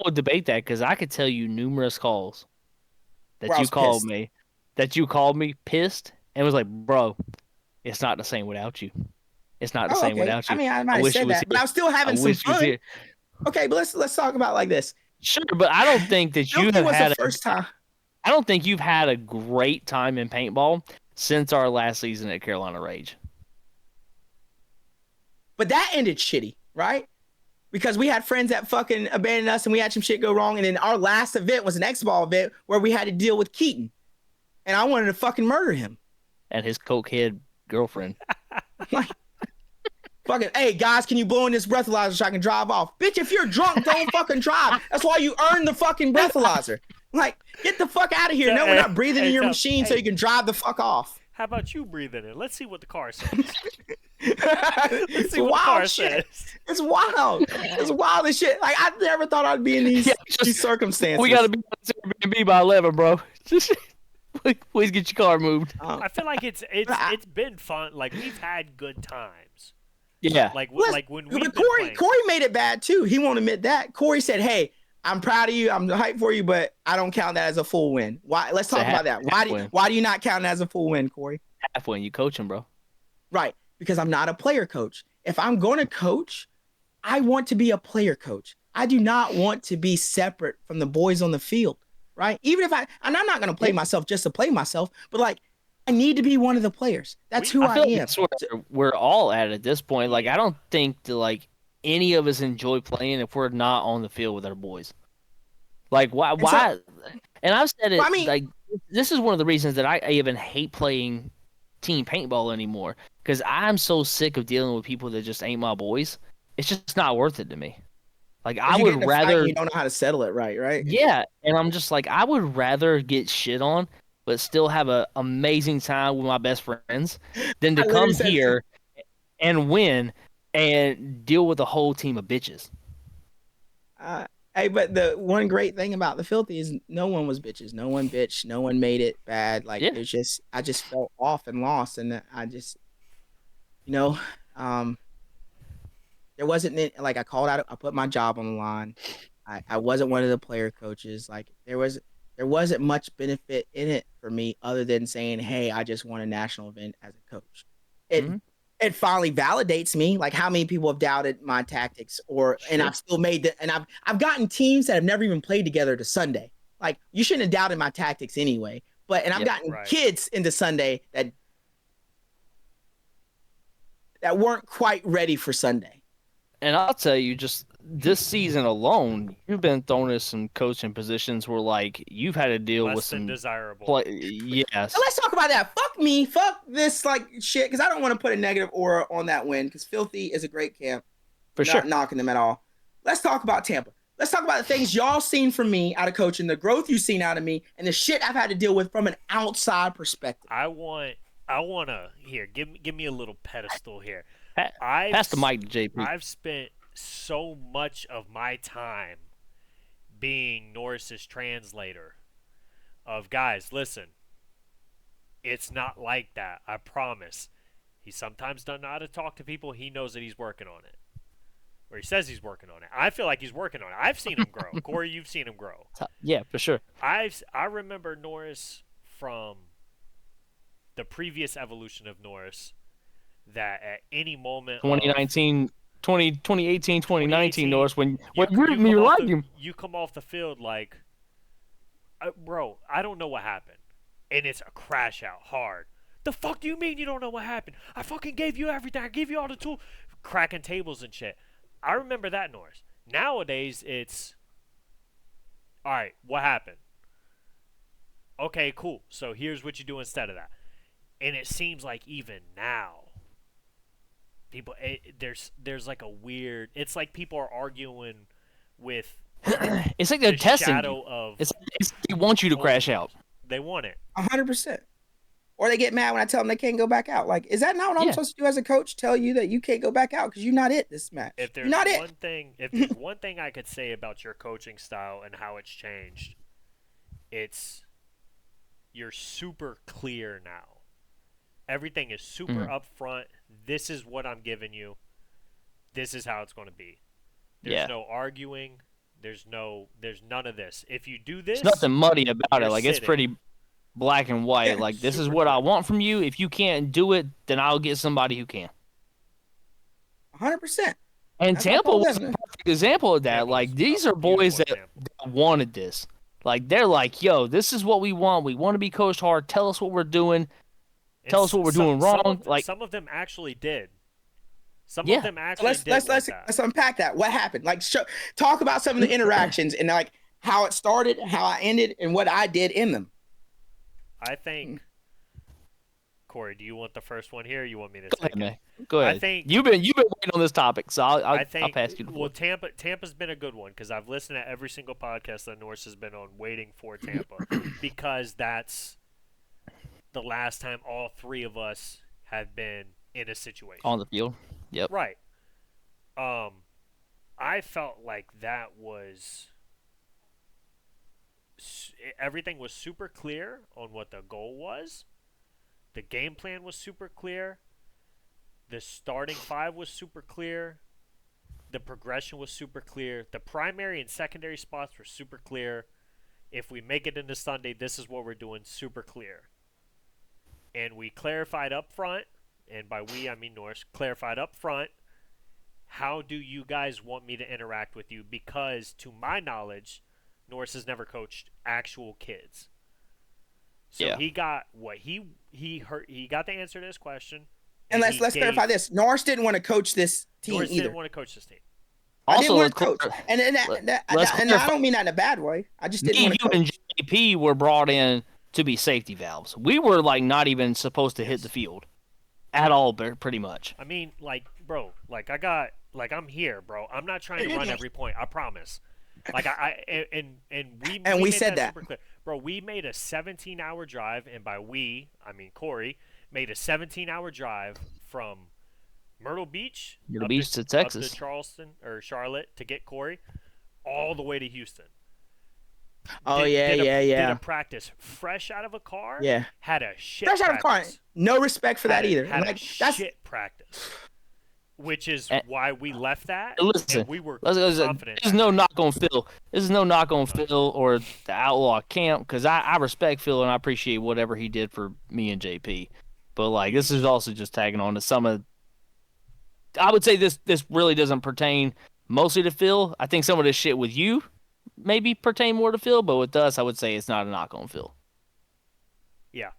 would debate that because I could tell you numerous calls that you called me pissed and was like, bro, it's not the same without you. It's not the same without you. I mean, I might have said that, but I was still having some fun. Okay, but let's talk about like this. Sure, but I don't think that you have had first time. I don't think you've had a great time in paintball since our last season at Carolina Rage. But that ended shitty, right? Because we had friends that fucking abandoned us and we had some shit go wrong. And then our last event was an X-Ball event where we had to deal with Keaton. And I wanted to fucking murder him. And his cokehead girlfriend. Like, fucking, hey, guys, can you blow in this breathalyzer so I can drive off? Bitch, if you're drunk, don't fucking drive. That's why you earned the fucking breathalyzer. Like, get the fuck out of here. So, No, we're not breathing in your so, machine so you can drive the fuck off. How about you breathe in it? Let's see what the car says. Let's It's see what the car wild shit. says. It's wild. It's wild as shit. Like, I never thought I'd be in these circumstances. We got to be on this Airbnb by 11, bro. Just please get your car moved. I feel like it's been fun. Like, we've had good times. Yeah. Like when we. But Corey made it bad too. He won't admit that. Corey said, "Hey, I'm proud of you. I'm hyped for you, but I don't count that as a full win." Why? Let's talk about that. Why do you not count it as a full win, Corey? Half win. You coaching, bro. Right, because I'm not a player coach. If I'm going to coach, I want to be a player coach. I do not want to be separate from the boys on the field, right? Even if I'm not going to play myself just to play myself, but like I need to be one of the players. That's who I feel am. That's where we're all at this point. Like I don't think that like any of us enjoy playing if we're not on the field with our boys. Like why? And I've said it. Like this is one of the reasons that I even hate playing team paintball anymore because I'm so sick of dealing with people that just ain't my boys. It's just not worth it to me. Like I would rather you don't know how to settle it right? Yeah, and I'm just like I would rather get shit on but still have an amazing time with my best friends than to come here and win and deal with a whole team of bitches. Hey, but the one great thing about the Filthy is no one was bitches. No one bitched. No one made it bad. Like it was just, I just felt off and lost, and I just, there wasn't like I called out. I put my job on the line. I wasn't one of the player coaches. Like there wasn't much benefit in it for me other than saying, "Hey, I just won a national event as a coach." It finally validates me. Like how many people have doubted my tactics, and I've still made it. And I've gotten teams that have never even played together to Sunday. Like you shouldn't have doubted my tactics anyway. I've gotten kids into Sunday that weren't quite ready for Sunday. And I'll tell you, just this season alone, you've been thrown in some coaching positions where, like, you've had to deal with some desirable. Yes. So let's talk about that. Fuck me. Fuck this like shit. Because I don't want to put a negative aura on that win. Because Filthy is a great camp. For sure. Not knocking them at all. Let's talk about Tampa. Let's talk about the things y'all seen from me out of coaching, the growth you've seen out of me, and the shit I've had to deal with from an outside perspective. I want to here. Give me a little pedestal here. Pass the mic to JP. I've spent so much of my time being Norris's translator of guys, listen, it's not like that. I promise. He sometimes doesn't know how to talk to people. He knows that he's working on it. Or he says he's working on it. I feel like he's working on it. I've seen him grow. Corey, you've seen him grow. Yeah, for sure. I remember Norris from the previous evolution of Norris that at any moment 2018, 2019 Norris when you come off the field like bro, I don't know what happened. And it's a crash out hard. The fuck do you mean you don't know what happened? I fucking gave you everything. I gave you all the tools. Cracking tables and shit. I remember that Norris. Nowadays it's all right, what happened? Okay, cool. So here's what you do instead of that. And it seems like even now people there's like a weird, it's like people are arguing with it's like they're testing shadow of they want you to crash out. They want it 100%. Or they get mad when I tell them they can't go back out. Like, is that not what I'm supposed to do as a coach? Tell you that you can't go back out because you're not it this match. If there's one thing I could say about your coaching style and how it's changed, it's you're super clear now. Everything is super upfront. This is what I'm giving you. This is how it's going to be. There's no arguing. There's none of this. If you do this, there's nothing muddy about it. Like it's pretty black and white. Like this is what I want from you. If you can't do it, then I'll get somebody who can. 100%. And that's Tampa was a perfect example of that. Like these are boys that wanted this. Like they're like, yo, this is what we want. We want to be coached hard. Tell us what we're doing. Tell us what we're doing wrong. Some of them actually did. Some of them actually did. Let's unpack that. What happened? Like, talk about some of the interactions and like how it started, how I ended, and what I did in them. I think Corey, do you want the first one here? Or you want me to Go take ahead, man. it? Go I ahead. think You've been waiting on this topic, so I I'll think pass you the well, floor. Tampa's been a good one because I've listened to every single podcast that Norse has been on, waiting for Tampa, because that's the last time all three of us have been in a situation. On the field. Yep. Right. I felt like that was everything was super clear on what the goal was. The game plan was super clear. The starting five was super clear. The progression was super clear. The primary and secondary spots were super clear. If we make it into Sunday, this is what we're doing, super clear. And we clarified up front, and by we I mean Norse, clarified up front, how do you guys want me to interact with you? Because to my knowledge, Norse has never coached actual kids. So he got what he got the answer to this question. And let's clarify this. Norse didn't want to coach this team Norse either. didn't want to coach this team. I didn't want to coach. And I don't mean that in a bad way. I just didn't want to coach. You and JP were brought in to be safety valves. We were like not even supposed to hit the field at all, pretty much. I mean, like, bro, like I'm here, bro. I'm not trying to run every point. I promise. Like we said that super clear. Bro, we made a 17-hour drive, and by we I mean Corey made a 17-hour drive from Myrtle Beach to Texas, up to Charleston or Charlotte to get Corey, all the way to Houston. Did a practice fresh out of a car. Yeah. Had a shit fresh practice. out of a car. No respect for that either. Had a shit practice. Which is why we left that. Listen, and we were confident. This is no knock on Phil. This is no knock on Phil or the Outlaw camp, because I respect Phil and I appreciate whatever he did for me and JP. But like, this is also just tagging on to some of. I would say this really doesn't pertain mostly to Phil. I think some of this shit with you maybe pertain more to Phil, but with us, I would say it's not a knock on Phil. Yeah.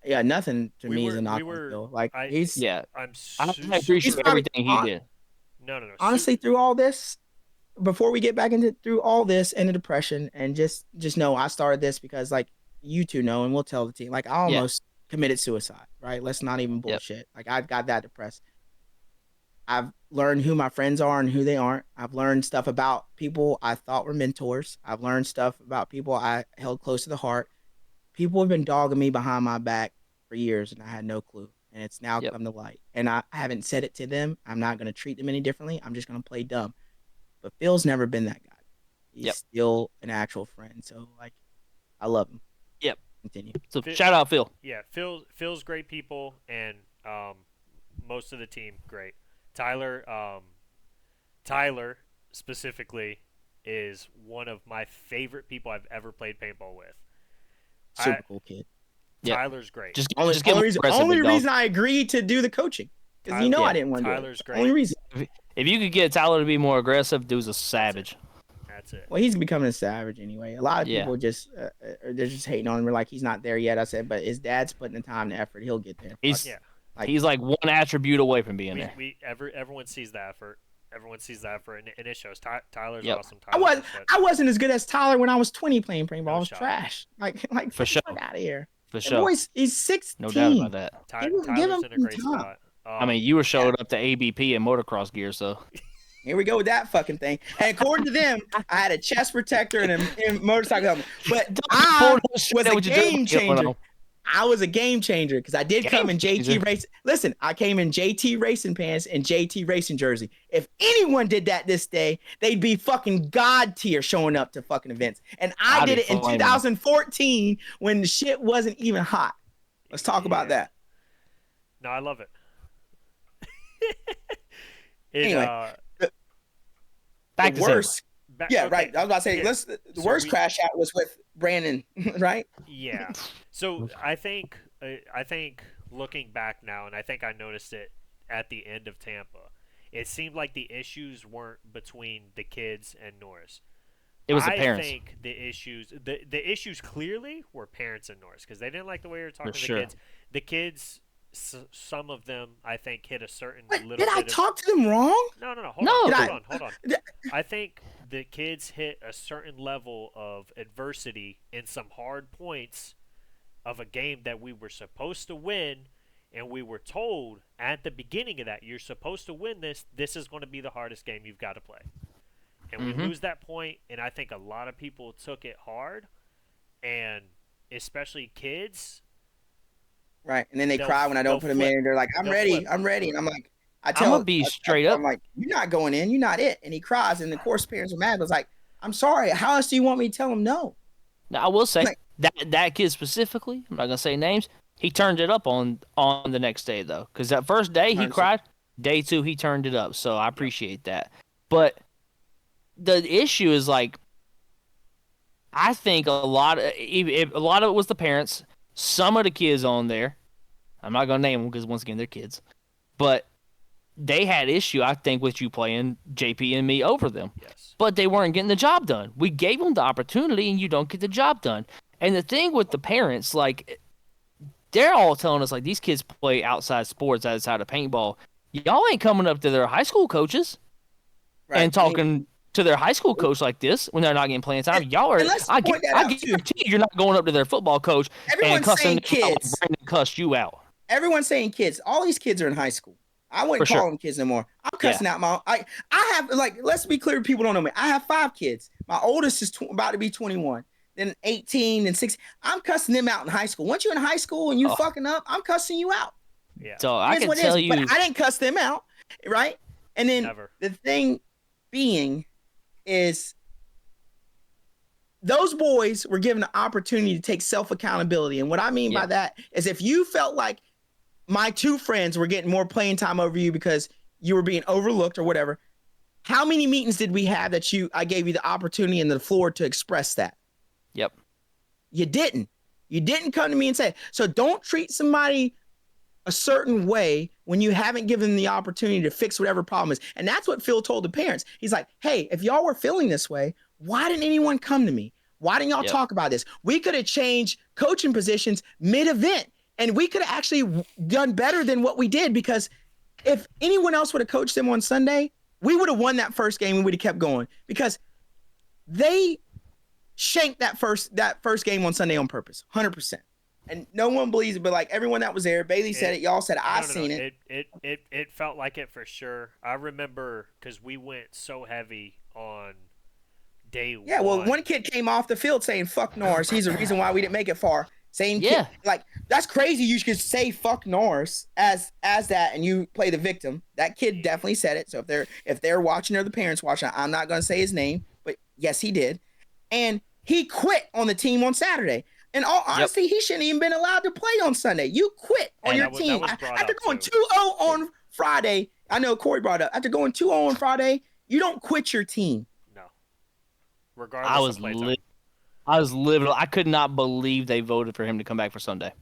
Yeah, nothing to me is a knock on Phil. Like I appreciate everything he did. No. Honestly, through all this, before we get back through all this and the depression, and just know I started this because like you two know, and we'll tell the team. Like I almost committed suicide. Right? Let's not even bullshit. Like I got that depressed. I've learned who my friends are and who they aren't. I've learned stuff about people I thought were mentors. I've learned stuff about people I held close to the heart. People have been dogging me behind my back for years, and I had no clue. And it's now come to light. And I haven't said it to them. I'm not going to treat them any differently. I'm just going to play dumb. But Phil's never been that guy. He's still an actual friend. So, like, I love him. Yep. Continue. So, shout out Phil. Yeah, Phil's great people, and most of the team, great. Tyler specifically is one of my favorite people I've ever played paintball with. Super cool kid. Tyler's great. Only reason I agreed to do the coaching, because I didn't want to do it. Tyler's great. Only reason. If you could get Tyler to be more aggressive, dude's a savage. That's it. Well, he's becoming a savage anyway. A lot of people just they're just hating on him. We're like, he's not there yet. I said, but his dad's putting the time and effort. He'll get there. He's like one attribute away from being there. Everyone sees the effort. Everyone sees the effort, and it shows. Tyler's Yep. awesome. I wasn't as good as Tyler when I was 20 playing paintball. I was trash. Like for sure. Fuck out of here. For sure. Boys, he's 16. No doubt about that. Tyler's in a great spot. I mean, you were showing up to ABP and motocross gear, so. Here we go with that fucking thing. And according to them, I had a chest protector and a motorcycle helmet. But I was a game changer. I was a game changer because I did come in JT Racing. Listen, I came in JT Racing pants and JT Racing jersey. If anyone did that this day, they'd be fucking god tier showing up to fucking events. And I did it in 2014 when the shit wasn't even hot. Let's talk about that. No, I love it. Anyway, back the to worst. Yeah, right. I was about to say, the worst crash out was with Brandon, right? Yeah. So I think looking back now, and I think I noticed it at the end of Tampa, it seemed like the issues weren't between the kids and Norris. It was the parents. I think the issues clearly were parents and Norris, because they didn't like the way you were talking to the kids. The kids, some of them, I think, hit a certain little. Did I talk to them wrong? No. Hold on. I think the kids hit a certain level of adversity in some hard points of a game that we were supposed to win, and we were told at the beginning of that, you're supposed to win this. This is going to be the hardest game you've got to play. And we Mm-hmm. lose that point, and I think a lot of people took it hard, and especially kids, Right. And then they cry when I they'll don't put them in. flip. And they're like, I'm They'll ready. flip. I'm ready. And I'm like, I'm gonna be straight I'm up. like, you're not going in. You're not it. And he cries. And of course, parents are mad. But it's like, I'm sorry. How else do you want me to tell him no? Now I will say Like, that kid specifically, I'm not gonna say names. He turned it up on the next day though, because that first day he 100%. cried. Day 2 he turned it up, so I Yep. appreciate that. But the issue is like I think a lot of it was the parents. Some of the kids on there, I'm not gonna name them because once again they're kids, but they had issue I think with you playing JP and me over them. Yes. But they weren't getting the job done. We gave them the opportunity, and you don't get the job done. And the thing with the parents, like they're all telling us like these kids play outside sports outside of paintball. Y'all ain't coming up to their high school coaches right. and talking to their high school coach like this when they're not getting playing time. Y'all are. And let's I point that out too. guarantee you're not going up to their football coach and Everyone's cussing saying them out like kids. Brandon cussed you out. Everyone's saying kids. All these kids are in high school. I wouldn't For call sure. them kids no more. I'm cussing out my. I have like. Let's be clear. People don't know me. I have 5 kids. My oldest is about to be 21. Then 18 and 16. I'm cussing them out in high school. Once you're in high school and you fucking up, I'm cussing you out. Yeah. So It I is can what it tell is, you. but I didn't cuss them out, right? And then Never. the thing being is those boys were given the opportunity to take self-accountability. And what I mean by that is if you felt like my 2 friends were getting more playing time over you because you were being overlooked or whatever, how many meetings did we have that I gave you the opportunity and the floor to express that? Yep. You didn't. You didn't come to me and say, so don't treat somebody a certain way when you haven't given them the opportunity to fix whatever problem is. And that's what Phil told the parents. He's like, hey, if y'all were feeling this way, why didn't anyone come to me? Why didn't y'all talk about this? We could have changed coaching positions mid-event, and we could have actually done better than what we did, because if anyone else would have coached them on Sunday, we would have won that first game and we'd have kept going, because they shanked that first game on Sunday on purpose, 100%. And no one believes it, but like everyone that was there, Bailey said it, y'all said it, I seen it. It felt like it for sure. I remember because we went so heavy on day 1. Yeah, well, one kid came off the field saying "fuck Norris." He's the reason why we didn't make it far. Same kid, like that's crazy. You should say "fuck Norris" as that, and you play the victim. That kid definitely said it. So if they're watching or the parents watching, I'm not gonna say his name, but yes, he did, and he quit on the team on Saturday. In all honesty, he shouldn't even been allowed to play on Sunday. You quit on your team after going 2-0 on Friday. I know Corey brought it up. After going 2-0 on Friday, you don't quit your team. No. Regardless of playtime. I was livid. I could not believe they voted for him to come back for Sunday.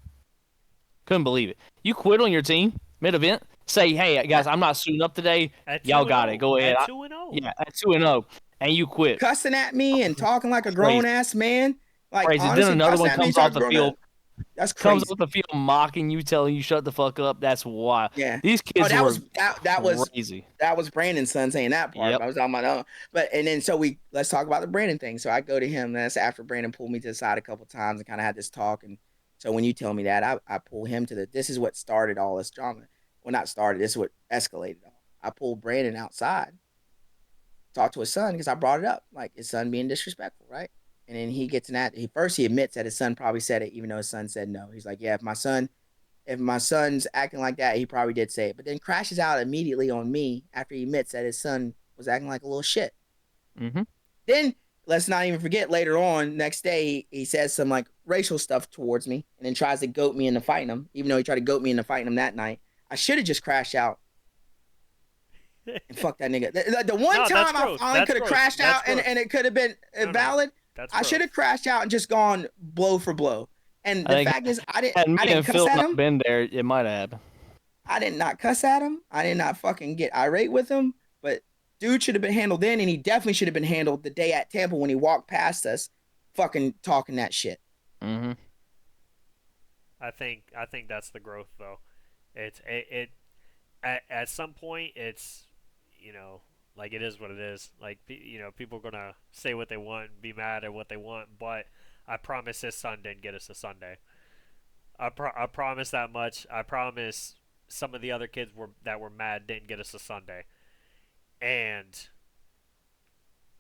Couldn't believe it. You quit on your team mid-event. Say, hey guys, I'm not suiting up today. Y'all got it. Go ahead. At 2-0. Yeah, at 2-0, and you quit. Cussing at me and talking like a grown ass man. Like, crazy. Honestly, then another one comes off the field. That's crazy. Comes off the field mocking you, telling you shut the fuck up. That's wild. Yeah. These kids that were was crazy. That was Brandon's son saying that part. I was on my own. And then let's talk about the Brandon thing. So I go to him. That's after Brandon pulled me to the side a couple times and kind of had this talk. And so when you tell me that, I pull him to this is what started all this drama. Well, not started. This is what escalated all. I pulled Brandon outside, talk to his son, because I brought it up, like his son being disrespectful, right? And then he gets in that. He admits that his son probably said it, even though his son said no. He's like, yeah, if my son's acting like that, he probably did say it. But then crashes out immediately on me after he admits that his son was acting like a little shit. Mm-hmm. Then let's not even forget later on, next day, he says some like racial stuff towards me and then tries to goat me into fighting him, even though he tried to goat me into fighting him that night. I should have just crashed out and fuck that nigga. The one time I finally could have crashed out and it could have been valid, I should have crashed out and just gone blow for blow. And the fact is, I didn't cuss at him. Been there, it might have happened. I did not cuss at him. I did not fucking get irate with him. But dude should have been handled then, and he definitely should have been handled the day at Tampa when he walked past us, fucking talking that shit. Mm-hmm. I think that's the growth, though. At some point, it's, like it is what it is. Like, people are gonna say what they want, and be mad at what they want, but I promise his son didn't get us a Sunday. I promise that much. I promise some of the other kids that were mad didn't get us a Sunday, and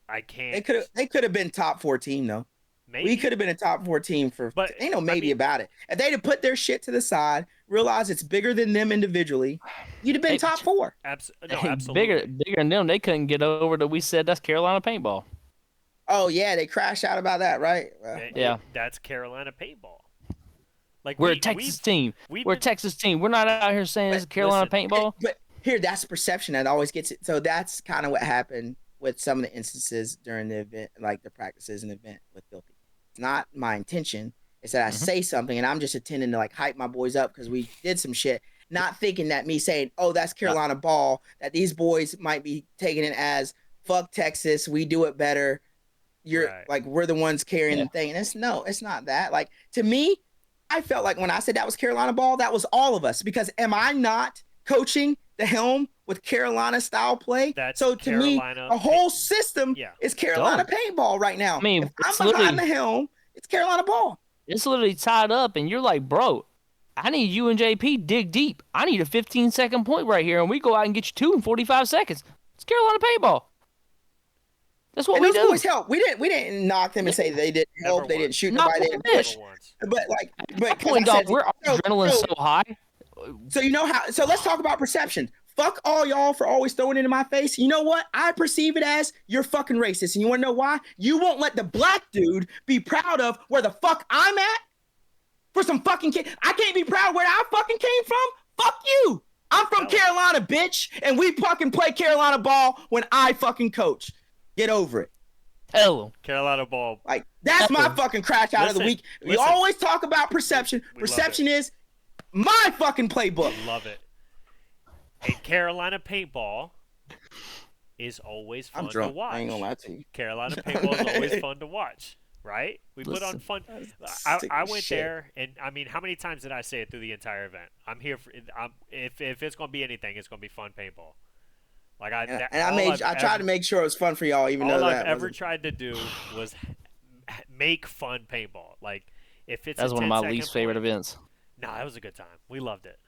I can't. They could have been top 14 though. Maybe We could have been a top 14 for but ain't no maybe I mean, about it. If they'd have put their shit to the side, realized it's bigger than them individually, you'd have been Hey, top 4. no, Hey, absolutely. bigger than them. They couldn't get over that we said that's Carolina paintball. Oh yeah, they crashed out about that, right? Well, Yeah. That's Carolina paintball. Like We're a Texas team. we've We're a been, Texas team. We're not out here saying it's Carolina listen, paintball. but here, that's perception that always gets it. So that's kind of what happened with some of the instances during the event, like the practices and event with Filthy. It's not my intention. It's that I say something and I'm just intending to like hype my boys up because we did some shit, not thinking that me saying, "Oh, that's Carolina ball," that these boys might be taking it as "fuck Texas, we do it better." You're right. like we're the ones carrying the thing, and it's not that. Like to me, I felt like when I said that was Carolina ball, that was all of us. Because am I not coaching the helm with Carolina style play? That's so to Carolina me, a whole system yeah. is Carolina paintball right now. I mean, if I'm behind the helm, it's Carolina ball. It's literally tied up, and you're like, bro, I need you and JP dig deep. I need a 15-second point right here, and we go out and get you 2 in 45 seconds. It's Carolina paintball. That's what And we those do. boys help. We didn't knock them and say they didn't help. They didn't shoot nobody. They didn't push. But like, but Point, dog, we're adrenaline so high. So you know how? So let's talk about perception. Fuck all y'all for always throwing it in my face. You know what? I perceive it as you're fucking racist. And you want to know why? You won't let the black dude be proud of where the fuck I'm at for some fucking kid. I can't be proud where I fucking came from. Fuck you. I'm from Carolina, bitch. And we fucking play Carolina ball when I fucking coach. Get over it. Tell him. Carolina ball. Like, that's my fucking crash out of the week. We always talk about perception. Perception is my fucking playbook. Love it. And Carolina paintball is always fun to watch. I ain't gonna lie to you. Carolina paintball is always fun to watch, right? We put on fun. I went there, and I mean, how many times did I say it through the entire event? I'm here for. If it's gonna be anything, it's gonna be fun paintball. Like I tried to make sure it was fun for y'all, even though all that I've ever tried to do was make fun paintball. Like if it's that's one of my least favorite events. No, that was a good time. We loved it.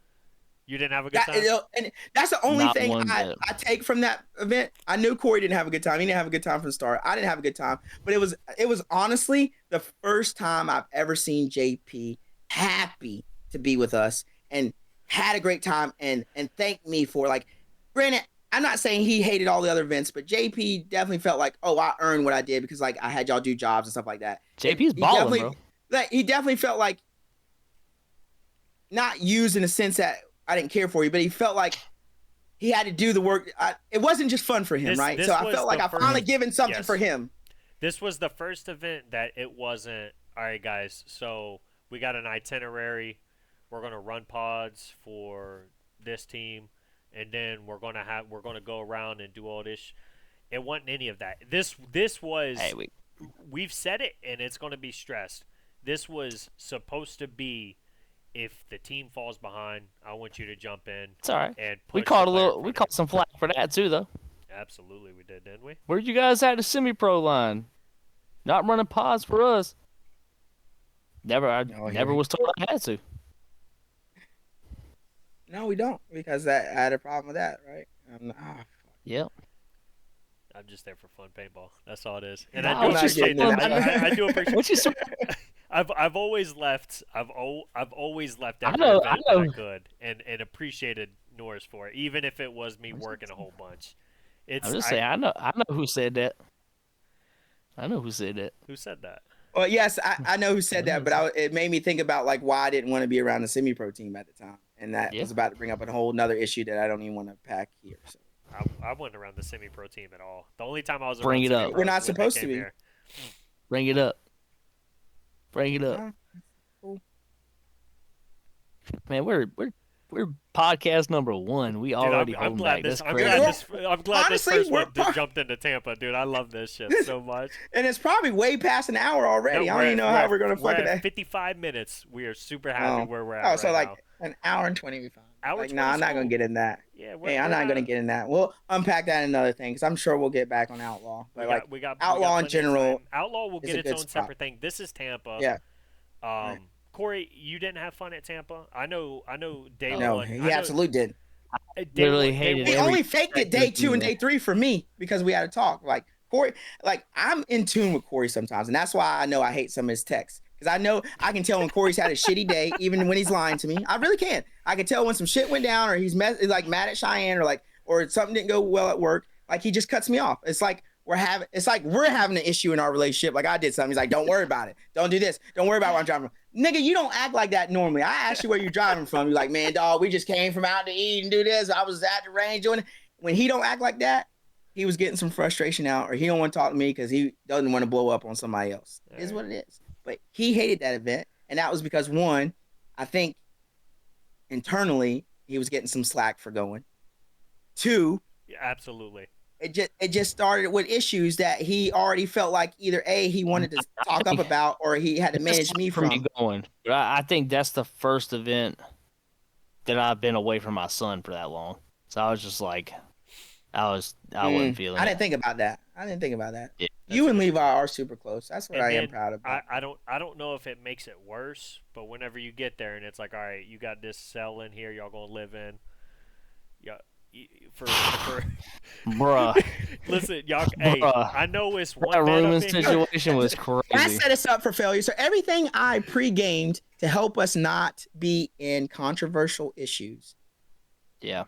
You didn't have a good time? And that's the only thing I take from that event. I knew Corey didn't have a good time. He didn't have a good time from the start. I didn't have a good time. But it was honestly the first time I've ever seen JP happy to be with us and had a great time and thanked me for, like, granted, I'm not saying he hated all the other events, but JP definitely felt like, oh, I earned what I did because, like, I had y'all do jobs and stuff like that. JP's balling, bro. Like, he definitely felt like not used in the sense that I didn't care for you, but he felt like he had to do the work. It wasn't just fun for him, right? So I felt like I finally given something for him. This was the first event that it wasn't, all right, guys, so we got an itinerary. We're going to run pods for this team, and then we're going to go around and do all this. It wasn't any of that. This was, we've said it, and it's going to be stressed. This was supposed to be, if the team falls behind, I want you to jump in. It's all right. And we caught some flack for that too, though. Absolutely, we did, didn't we? Where you guys at the semi-pro line? Not running pods for us. Never was told I had to. No, we don't, because I had a problem with that, right? Yep. I'm just there for fun paintball. That's all it is. And No, I do appreciate that. I do appreciate. What you say? I've always left. I've always left every event that I could, and appreciated Norris for it, even if it was me working a whole bunch. I'm just saying. I know who said that. I know who said that. Who said that? Well, yes, I know who said that, but it made me think about like why I didn't want to be around the semi-pro team at the time, and that was about to bring up a whole nother issue that I don't even want to pack here. So I wasn't around the semi-pro team at all. The only time I was bring around it up. We're not supposed to be. Here. Bring it up. Bring it up. Cool. Man, we're podcast number 1. We already I'm glad glad this. I'm glad Honestly, this first one jumped into Tampa, dude. I love this shit so much. And it's probably way past an hour already. I don't even know how we're gonna fucking. At 55 minutes. We are super happy where we're at. Oh, so right like now. an hour and 20 be fine. Like, nah, I'm not gonna get in that. Yeah, I'm not gonna get in that. We'll unpack that in another thing because I'm sure we'll get back on Outlaw. But we got Outlaw in general. Outlaw will get its own separate thing. This is Tampa. Yeah. Right. Corey, you didn't have fun at Tampa. I know day No. No, one. he I know absolutely did. day Literally one. Day hated He one. every only faked it second day of being 2 and there. day 3 for me because we had to talk. Like Corey, like I'm in tune with Corey sometimes, and that's why I know I hate some of his texts because I know I can tell when Corey's had a shitty day, even when he's lying to me. I really can. I can tell when some shit went down, or he's like mad at Cheyenne, or something didn't go well at work. Like he just cuts me off. It's like we're having an issue in our relationship. Like I did something. He's like, don't worry about it. Don't do this. Don't worry about what I'm driving. Nigga, you don't act like that normally. I asked you where you're driving from. You're like, man, dog, we just came from out to eat and do this. I was at the range doing it. When he don't act like that, he was getting some frustration out, or he don't want to talk to me because he doesn't want to blow up on somebody else. It is what it is. But he hated that event, and that was because one, I think internally he was getting some slack for going. Two, Yeah, absolutely. it just started with issues that he already felt like either A, he wanted to talk up about, or he had to manage me for me from. going. But I think that's the first event that I've been away from my son for that long. So I was just like, I wasn't feeling I it. didn't think about that. I didn't think about that. Yeah, You and Levi are super close. That's what And I am then proud about. I don't know if it makes it worse, but whenever you get there and it's like, all right, you got this cell in here, y'all gonna live in. Yeah, for bruh. listen, y'all. Hey, Bruh. I know it's That one bed rooming up in here. situation was That crazy. set us up for failure. So everything I pre-gamed to help us not be in controversial issues. Yeah.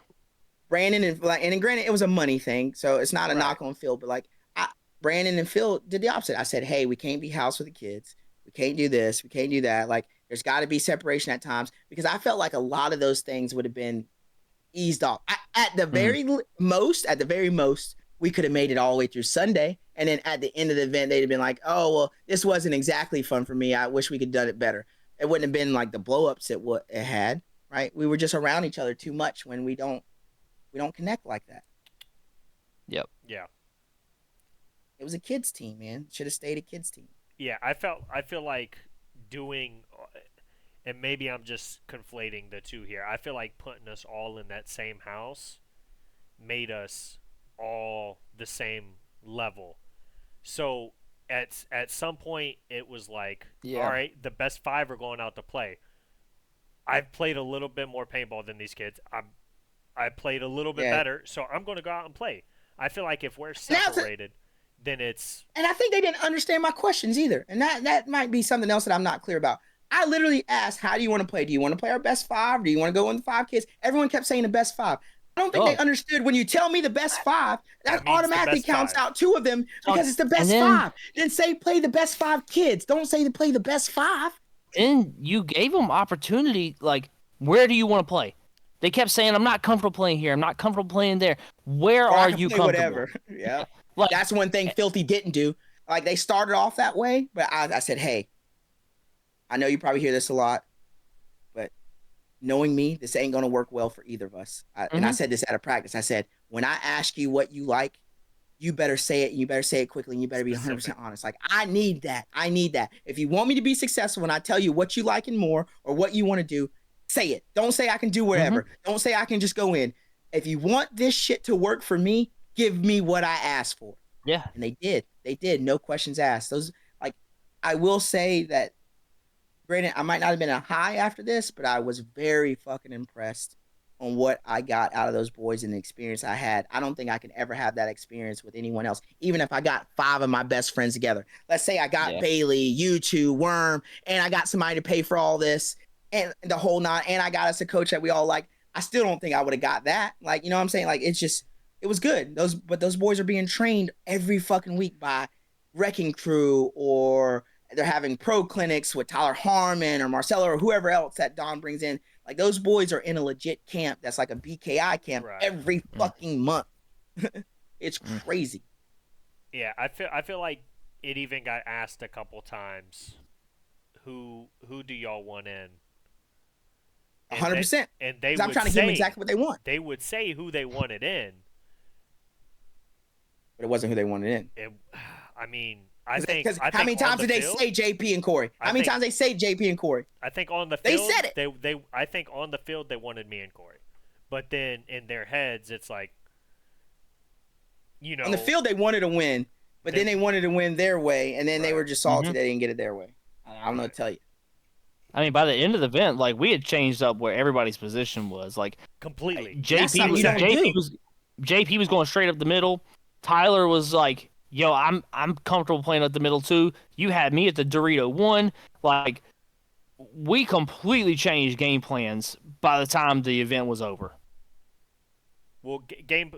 Brandon and granted, it was a money thing, so it's not a Right. knock on Phil, but like Brandon and Phil did the opposite. I said, hey, we can't be house with the kids. We can't do this. We can't do that. Like, there's got to be separation at times because I felt like a lot of those things would have been eased off. At the very most, we could have made it all the way through Sunday. And then at the end of the event, they'd have been like, oh, well, this wasn't exactly fun for me. I wish we could have done it better. It wouldn't have been like the blow-ups it had, right? We were just around each other too much when we don't connect like that. Yep. Yeah. It was a kids team, man. Should have stayed a kids team. Yeah, I feel like doing, and maybe I'm just conflating the two here. I feel like putting us all in that same house made us all the same level. So at some point it was like, Yeah. all right, the best five are going out to play. I've played a little bit more paintball than these kids. I played a little bit better, so I'm going to go out and play. I feel like if we're separated, then it's. And I think they didn't understand my questions either. And that might be something else that I'm not clear about. I literally asked, how do you want to play? Do you want to play our best five? Do you want to go in the 5 kids? Everyone kept saying the best 5. I don't think they understood when you tell me the best 5, that automatically counts out 2 of them because it's the best 5. Then say play the best 5 kids. Don't say to play the best 5. And you gave them opportunity, like, where do you want to play? They kept saying, I'm not comfortable playing here. I'm not comfortable playing there. Where are you comfortable? Whatever. Yeah. Like, that's one thing Filthy didn't do. Like, they started off that way, but I said, hey, I know you probably hear this a lot, but knowing me, this ain't going to work well for either of us. And I said this at a practice. I said, when I ask you what you like, you better say it, and you better say it quickly, and you better be 100% honest. Like, I need that. I need that. If you want me to be successful and I tell you what you like and more or what you want to do, say it. Don't say I can do whatever. Don't say I can just go in. If you want this shit to work for me, give me what I asked for. Yeah. And they did. They did. No questions asked. Those, like, I will say that, granted, I might not have been a high after this, but I was very fucking impressed on what I got out of those boys and the experience I had. I don't think I can ever have that experience with anyone else, even if I got 5 of my best friends together. Let's say I got Bailey, you two, Worm, and I got somebody to pay for all this and the whole 9, and I got us a coach that we all like. I still don't think I would have got that. Like, you know what I'm saying? Like, it's just, it was good. But those boys are being trained every fucking week by Wrecking Crew, or they're having pro clinics with Tyler Harmon or Marcelo or whoever else that Don brings in. Like, those boys are in a legit camp that's like a BKI camp every fucking month. It's crazy. Yeah, I feel like it even got asked a couple times, who do y'all want in? 100%. And they would I'm trying to give them exactly what they want. They would say who they wanted in, but it wasn't who they wanted in. I mean, I think how many times did they say JP and Corey? How many times they say JP and Corey? I think on the field they said it. They I think on the field they wanted me and Corey, but then in their heads it's like, you know, on the field they wanted to win, but then they wanted to win their way, and then they were just salty they didn't get it their way. I don't know what to tell you. I mean, by the end of the event, like we had changed up where everybody's position was. Like completely. That's something you don't do. JP was going straight up the middle. Tyler was like, "Yo, I'm comfortable playing up the middle too." You had me at the Dorito 1. Like we completely changed game plans by the time the event was over. Well,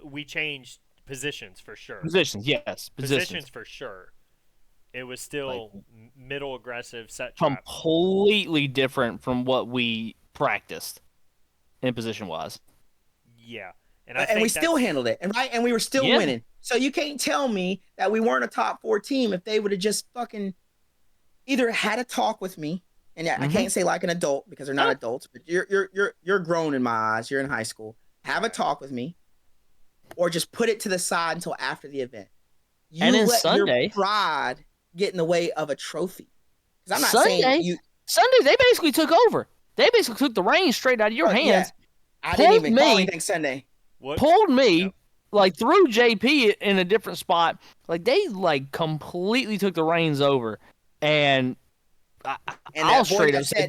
we changed positions for sure. Positions, yes, Positions for sure. It was still Like, middle aggressive set trap. completely different from what we practiced in position wise. Yeah. And we still handled it, and we were still winning. So you can't tell me that we weren't a top 4 team if they would have just fucking either had a talk with me, and I can't say like an adult because they're not adults, but you're grown in my eyes. You're in high school. Have a talk with me, or just put it to the side until after the event. You and then let Sunday, your pride get in the way of a trophy. Because I'm not Sunday, saying you. Sunday, they basically took over. They basically took the reins straight out of your hands. Yeah. I didn't even call anything Sunday. Pulled me, like threw JP in a different spot. Like they like completely took the reins over, and I'll straight up say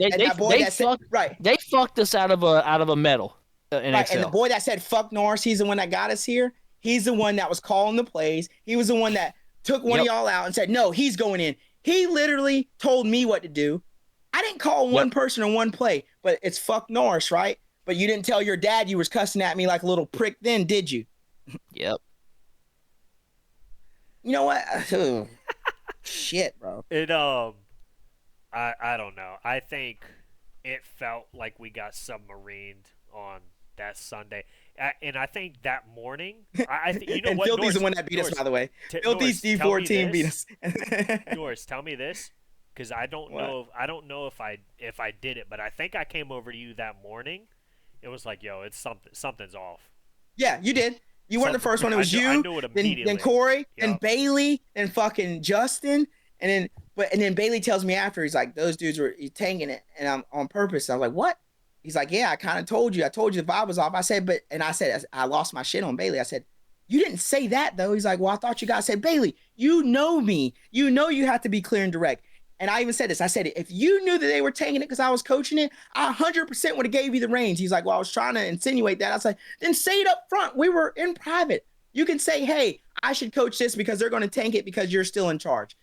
they fucked us out of a medal. In right, and the boy that said "fuck Norris," he's the one that got us here. He's the one that was calling the plays. He was the one that took one of y'all out and said, "No, he's going in." He literally told me what to do. I didn't call one person or one play, but it's "fuck Norris," right? But you didn't tell your dad you was cussing at me like a little prick then, did you? Yep. You know what? Shit, bro. It I don't know. I think it felt like we got submarined on that Sunday, and I think that morning, I think you know and what. Filthy's the one that beat us, by the way. Filthy's D4 team beat us. Norris, tell me this, because I don't know. I don't know if I did it, but I think I came over to you that morning. It was like, yo, it's something's off. Yeah, you did. You weren't the first one. It was I knew it immediately. Then Corey, and Bailey, and fucking Justin, and then Bailey tells me after, he's like, those dudes were tanking it, and I'm on purpose. I was like, what? He's like, yeah, I kind of told you. I told you the vibe was off. I said, I lost my shit on Bailey. I said, you didn't say that though. He's like, well, I thought you guys said, Bailey, you know me. You know you have to be clear and direct. And I even said this. I said, if you knew that they were taking it because I was coaching it, I 100% would have gave you the reins. He's like, well, I was trying to insinuate that. I was like, then say it up front. We were in private. You can say, hey, I should coach this because they're going to tank it because you're still in charge.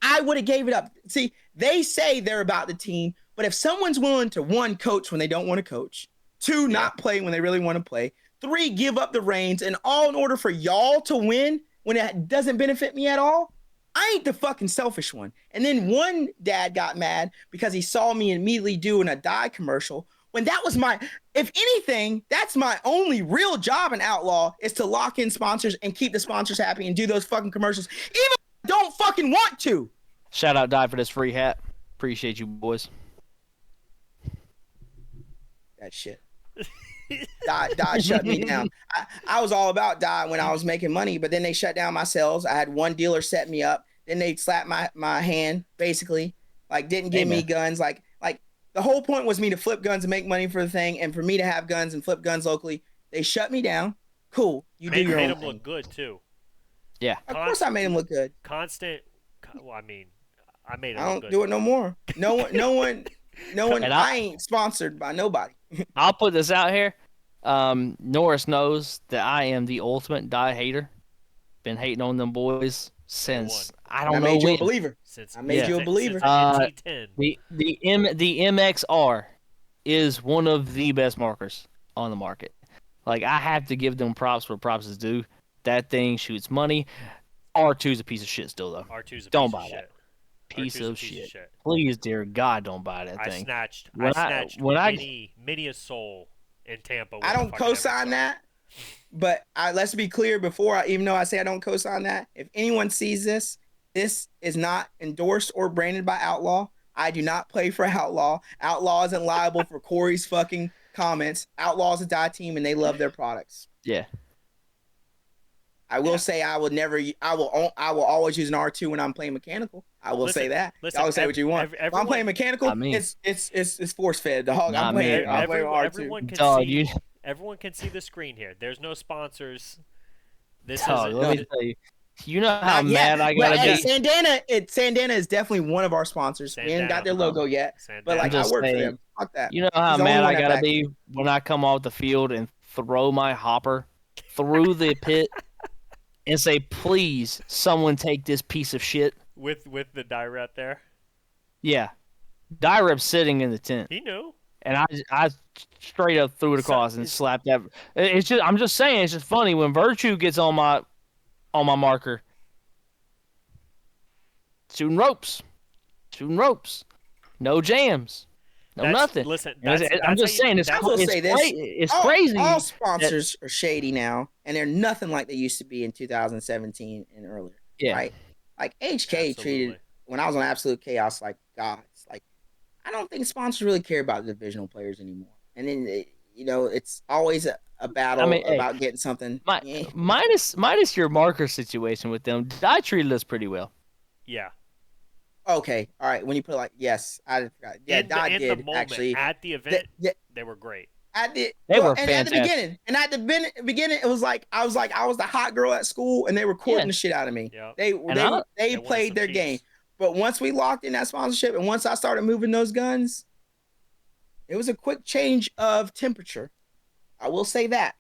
I would have gave it up. See, they say they're about the team, but if someone's willing to, 1, coach when they don't want to coach, 2, not play when they really want to play, 3, give up the reins, and all in order for y'all to win when it doesn't benefit me at all, I ain't the fucking selfish one. And then one dad got mad because he saw me immediately doing a dye commercial when that was if anything, that's my only real job in Outlaw is to lock in sponsors and keep the sponsors happy and do those fucking commercials. Even if I don't fucking want to. Shout out Dye for this free hat. Appreciate you, boys. That shit. Dye shut me down. I was all about Dye when I was making money, but then they shut down my sales. I had one dealer set me up. Then they slapped my hand, basically. Like, didn't give me guns. Like the whole point was me to flip guns and make money for the thing, and for me to have guns and flip guns locally. They shut me down. Cool. You do your own thing. Made them look good, too. Yeah. Of course I made them look good. Well, I mean, I made it I look don't good. do it no more. No one, I ain't sponsored by nobody. I'll put this out here. Norris knows that I am the ultimate Dye hater. Been hating on them boys since I don't know made you when. a believer. Since I made you a believer. The MXR is one of the best markers on the market. Like, I have to give them props where props is due. That thing shoots money. R2's a piece of shit still, though. R2's a don't piece buy of that. shit. Piece of shit. Please, dear God, don't buy that thing. I snatched many a soul in Tampa. I don't co-sign that, but let's be clear even though I say I don't co-sign that, if anyone sees this is not endorsed or branded by Outlaw. I do not play for Outlaw. Outlaw isn't liable for Corey's fucking comments. Outlaw's a Dye team and they love their products. Yeah. I will say I will always use an R2 when I'm playing mechanical. I will say that. Y'all say what you want. If I'm playing mechanical, it's force fed, dog. I'm playing Everyone can see the screen here. There's no sponsors. Let me tell you. You know how Not yet, mad I but gotta hey, be. Sandana is definitely one of our sponsors. We ain't got their logo yet, but I'm like I just work for saying. them. Fuck that. You know how He's the only mad one I that gotta backs be me. when I come off the field and throw my hopper through the pit and say, "Please, someone take this piece of shit." with the direct there. Yeah, Dyrep's sitting in the tent, He knew. and I straight up threw it So, across and slapped that. It's just I'm just saying, it's just funny when Virtue gets on my marker, shooting ropes, no jams. No, nothing. listen. And That's I'm that's how just you. saying, it's I That's will it's say this: it's all crazy that sponsors are shady now, and they're nothing like they used to be in 2017 and earlier. yeah. Right? Like HK treated absolutely. when I was on Absolute Chaos like gods. Like I don't think sponsors really care about the divisional players anymore. And then it's always a I battle mean, hey, about getting something. my Yeah. minus your marker situation with them, I treated us pretty well. Yeah. Okay, all right. When you put it like yes, I forgot. Yeah, Dot In the did moment actually. at the event, The, they were great. at the They well, were and at the fantastic. beginning, it was like I was the hot girl at school, and they were courting Yeah. the shit out of me. Yep. They And I, they wanted played some their cheeks. game, but once we locked in that sponsorship, and once I started moving those guns, it was a quick change of temperature. I will say that.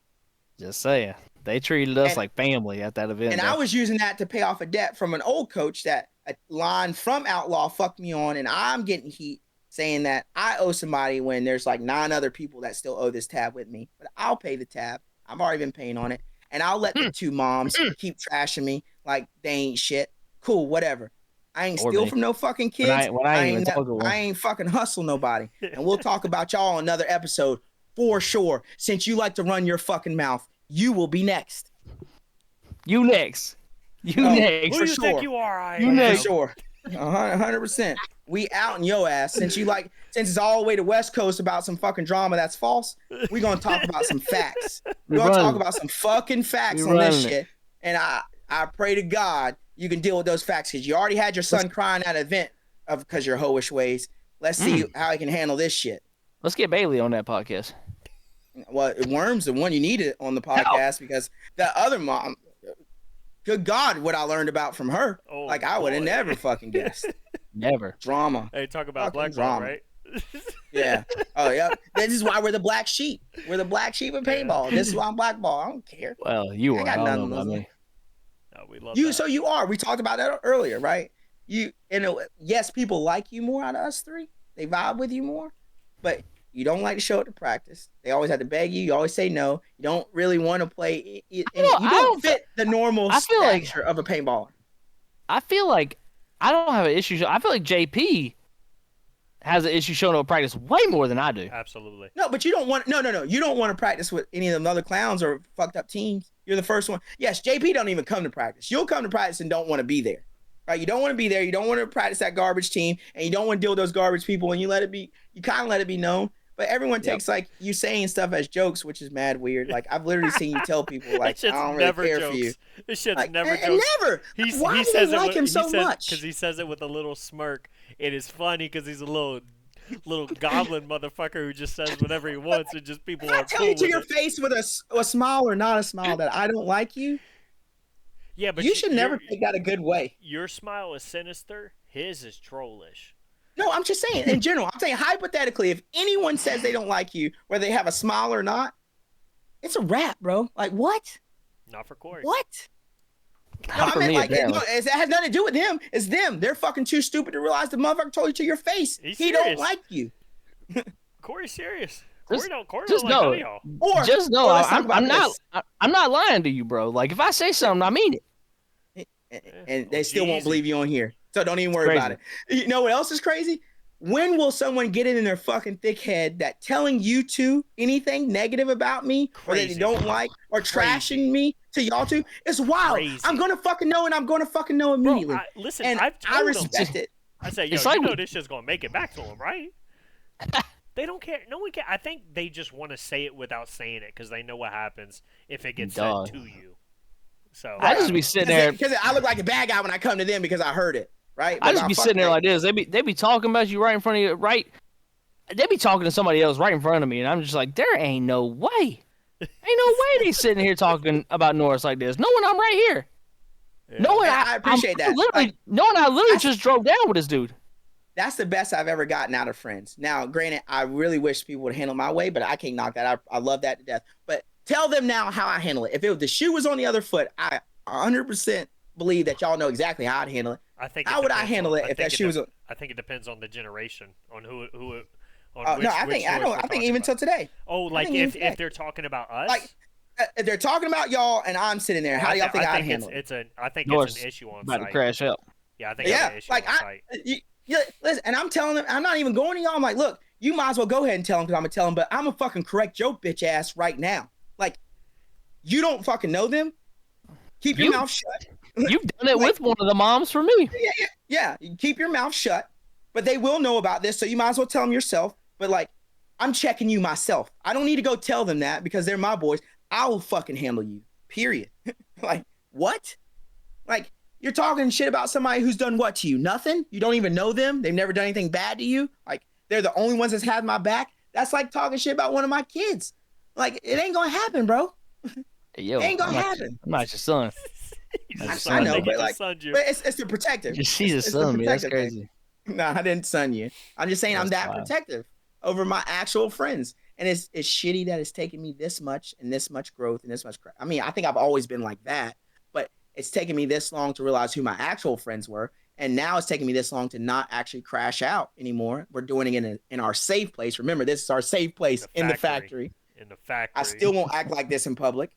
just saying, they treated us And like family at that event, and though. I was using that to pay off a debt from an old coach that a line from Outlaw fucked me on, and I'm getting heat saying that I owe somebody when there's like 9 other people that still owe this tab with me. But I'll pay the tab. I've already been paying on it. And I'll let the 2 moms keep trashing me like they ain't shit. Cool, whatever. I ain't Or steal me. from no fucking kids. When I ain't even talking to I them. ain't fucking hustle nobody. And we'll talk about y'all on another episode for sure. Since you like to run your fucking mouth, you will be next. You next. You Oh, next. Who for do you sure. think you are? I You am. For next. sure. 100%. We out in your ass. Since it's all the way to West Coast about some fucking drama that's false, we're gonna talk about some facts. We're gonna talk about some fucking facts on this shit. And I pray to God you can deal with those facts because you already had your son crying at an event because your hoish ways. Let's see how he can handle this shit. Let's get Bailey on that podcast. Well, Worm's the one you needed on the podcast because the other mom, good God, what I learned about from her. Oh, like I would have boy. never fucking guessed. Never. Drama. Hey, talk about Fucking black drama. belt, right? Yeah. Oh, yeah. This is why we're the black sheep. We're the black sheep of paintball. This is why I'm blackball. I don't care. Well, you I are. got I don't nothing know about me. No, we love You that. so you are. We talked about that earlier, right? Yes, people like you more out of us 3. They vibe with you more, but you don't like to show up to practice. They always have to beg you. You always say no. You don't really want to play. You don't fit the normal stature of a paintballer. I feel like I don't have an issue. I feel like JP has an issue showing up at practice way more than I do. Absolutely. No, but you don't want. No. You don't want to practice with any of them other clowns or fucked up teams. You're the first one. Yes, JP don't even come to practice. You'll come to practice and don't want to be there. Right? You don't want to be there. You don't want to practice that garbage team, and you don't want to deal with those garbage people. And you let it be. You kind of let it be known. But everyone takes like you saying stuff as jokes, which is mad weird. Like I've literally seen you tell people like I don't really care jokes. for you. This shit's like, never and jokes. Never. Why he do says they like him so much? Because he says it with a little smirk. It is funny because he's a little goblin motherfucker who just says whatever he wants and just people are tell cool you to with your it. face with a smile or not a smile that I don't like you. Yeah, but you should never take that a good way. Your smile is sinister. His is trollish. No, I'm just saying in general. I'm saying hypothetically, if anyone says they don't like you, whether they have a smile or not, it's a wrap, bro. Like what? Not for Corey. What? No, I mean, like, that has nothing to do with them. It's them. They're fucking too stupid to realize the motherfucker told you to your face. He don't like you. Corey's serious. Just Corey don't like none of y'all. Just know I'm not lying to you, bro. Like if I say something, I mean it. And they still won't believe you on here. So don't even worry about it. You know what else is crazy? When will someone get it in their fucking thick head that telling you two anything negative about me or that they don't like or trashing me to y'all two is wild. I'm gonna fucking know and I'm gonna fucking know immediately. Bro, listen, and I've told I respect it. I say, yo, you know this shit's gonna make it back to them, right? They don't care. No one cares. I think they just want to say it without saying it because they know what happens if it gets said to you. So I just be sitting there because I look like a bad guy when I come to them because I heard it. Right? I just be sitting there like this. They be talking about you right in front of you, right? They be talking to somebody else right in front of me, and I'm just like, there ain't no way. Ain't no way they sitting here talking about Norris like this. No one, I'm right here. Yeah. No, and I appreciate that. Literally, no, and I literally that's- just drove down with this dude. That's the best I've ever gotten out of friends. Now, granted, I really wish people would handle my way, but I can't knock that. I love that to death. But tell them now how I handle it. If the shoe was on the other foot, I 100% believe that y'all know exactly how I'd handle it. I think. How would I handle it if that shoe was? I think it depends on the generation, on who. No, I think even till today. Oh, like if they're talking about us, like if they're talking about y'all and I'm sitting there, how do y'all think I'd handle it? I think it's an issue on About site. to crash out. Yeah, I think it's an issue on site. Listen, and I'm telling them, I'm not even going to y'all. I'm like, look, you might as well go ahead and tell them because I'm gonna tell them, but I'm gonna fucking correct your bitch ass right now. Like, you don't fucking know them. Keep your mouth shut. You've done it with one of the moms for me. Yeah. You keep your mouth shut, but they will know about this, so you might as well tell them yourself. But like, I'm checking you myself. I don't need to go tell them that because they're my boys. I will fucking handle you. Period. Like, what? Like, you're talking shit about somebody who's done what to you? Nothing? You don't even know them? They've never done anything bad to you? Like, they're the only ones that's had my back? That's like talking shit about one of my kids. Like, it ain't gonna happen, bro. Yo, it ain't gonna happen. I'm not your son. I know, but like, but it's the protective. She's a son, man. That's crazy. No, I didn't son you. I'm just saying I'm that protective over my actual friends. And it's shitty that it's taken me this much and this much growth and this much crap. I mean, I think I've always been like that, but it's taken me this long to realize who my actual friends were. And now it's taking me this long to not actually crash out anymore. We're doing it in our safe place. Remember, this is our safe place in the factory. In the factory. I still won't act like this in public.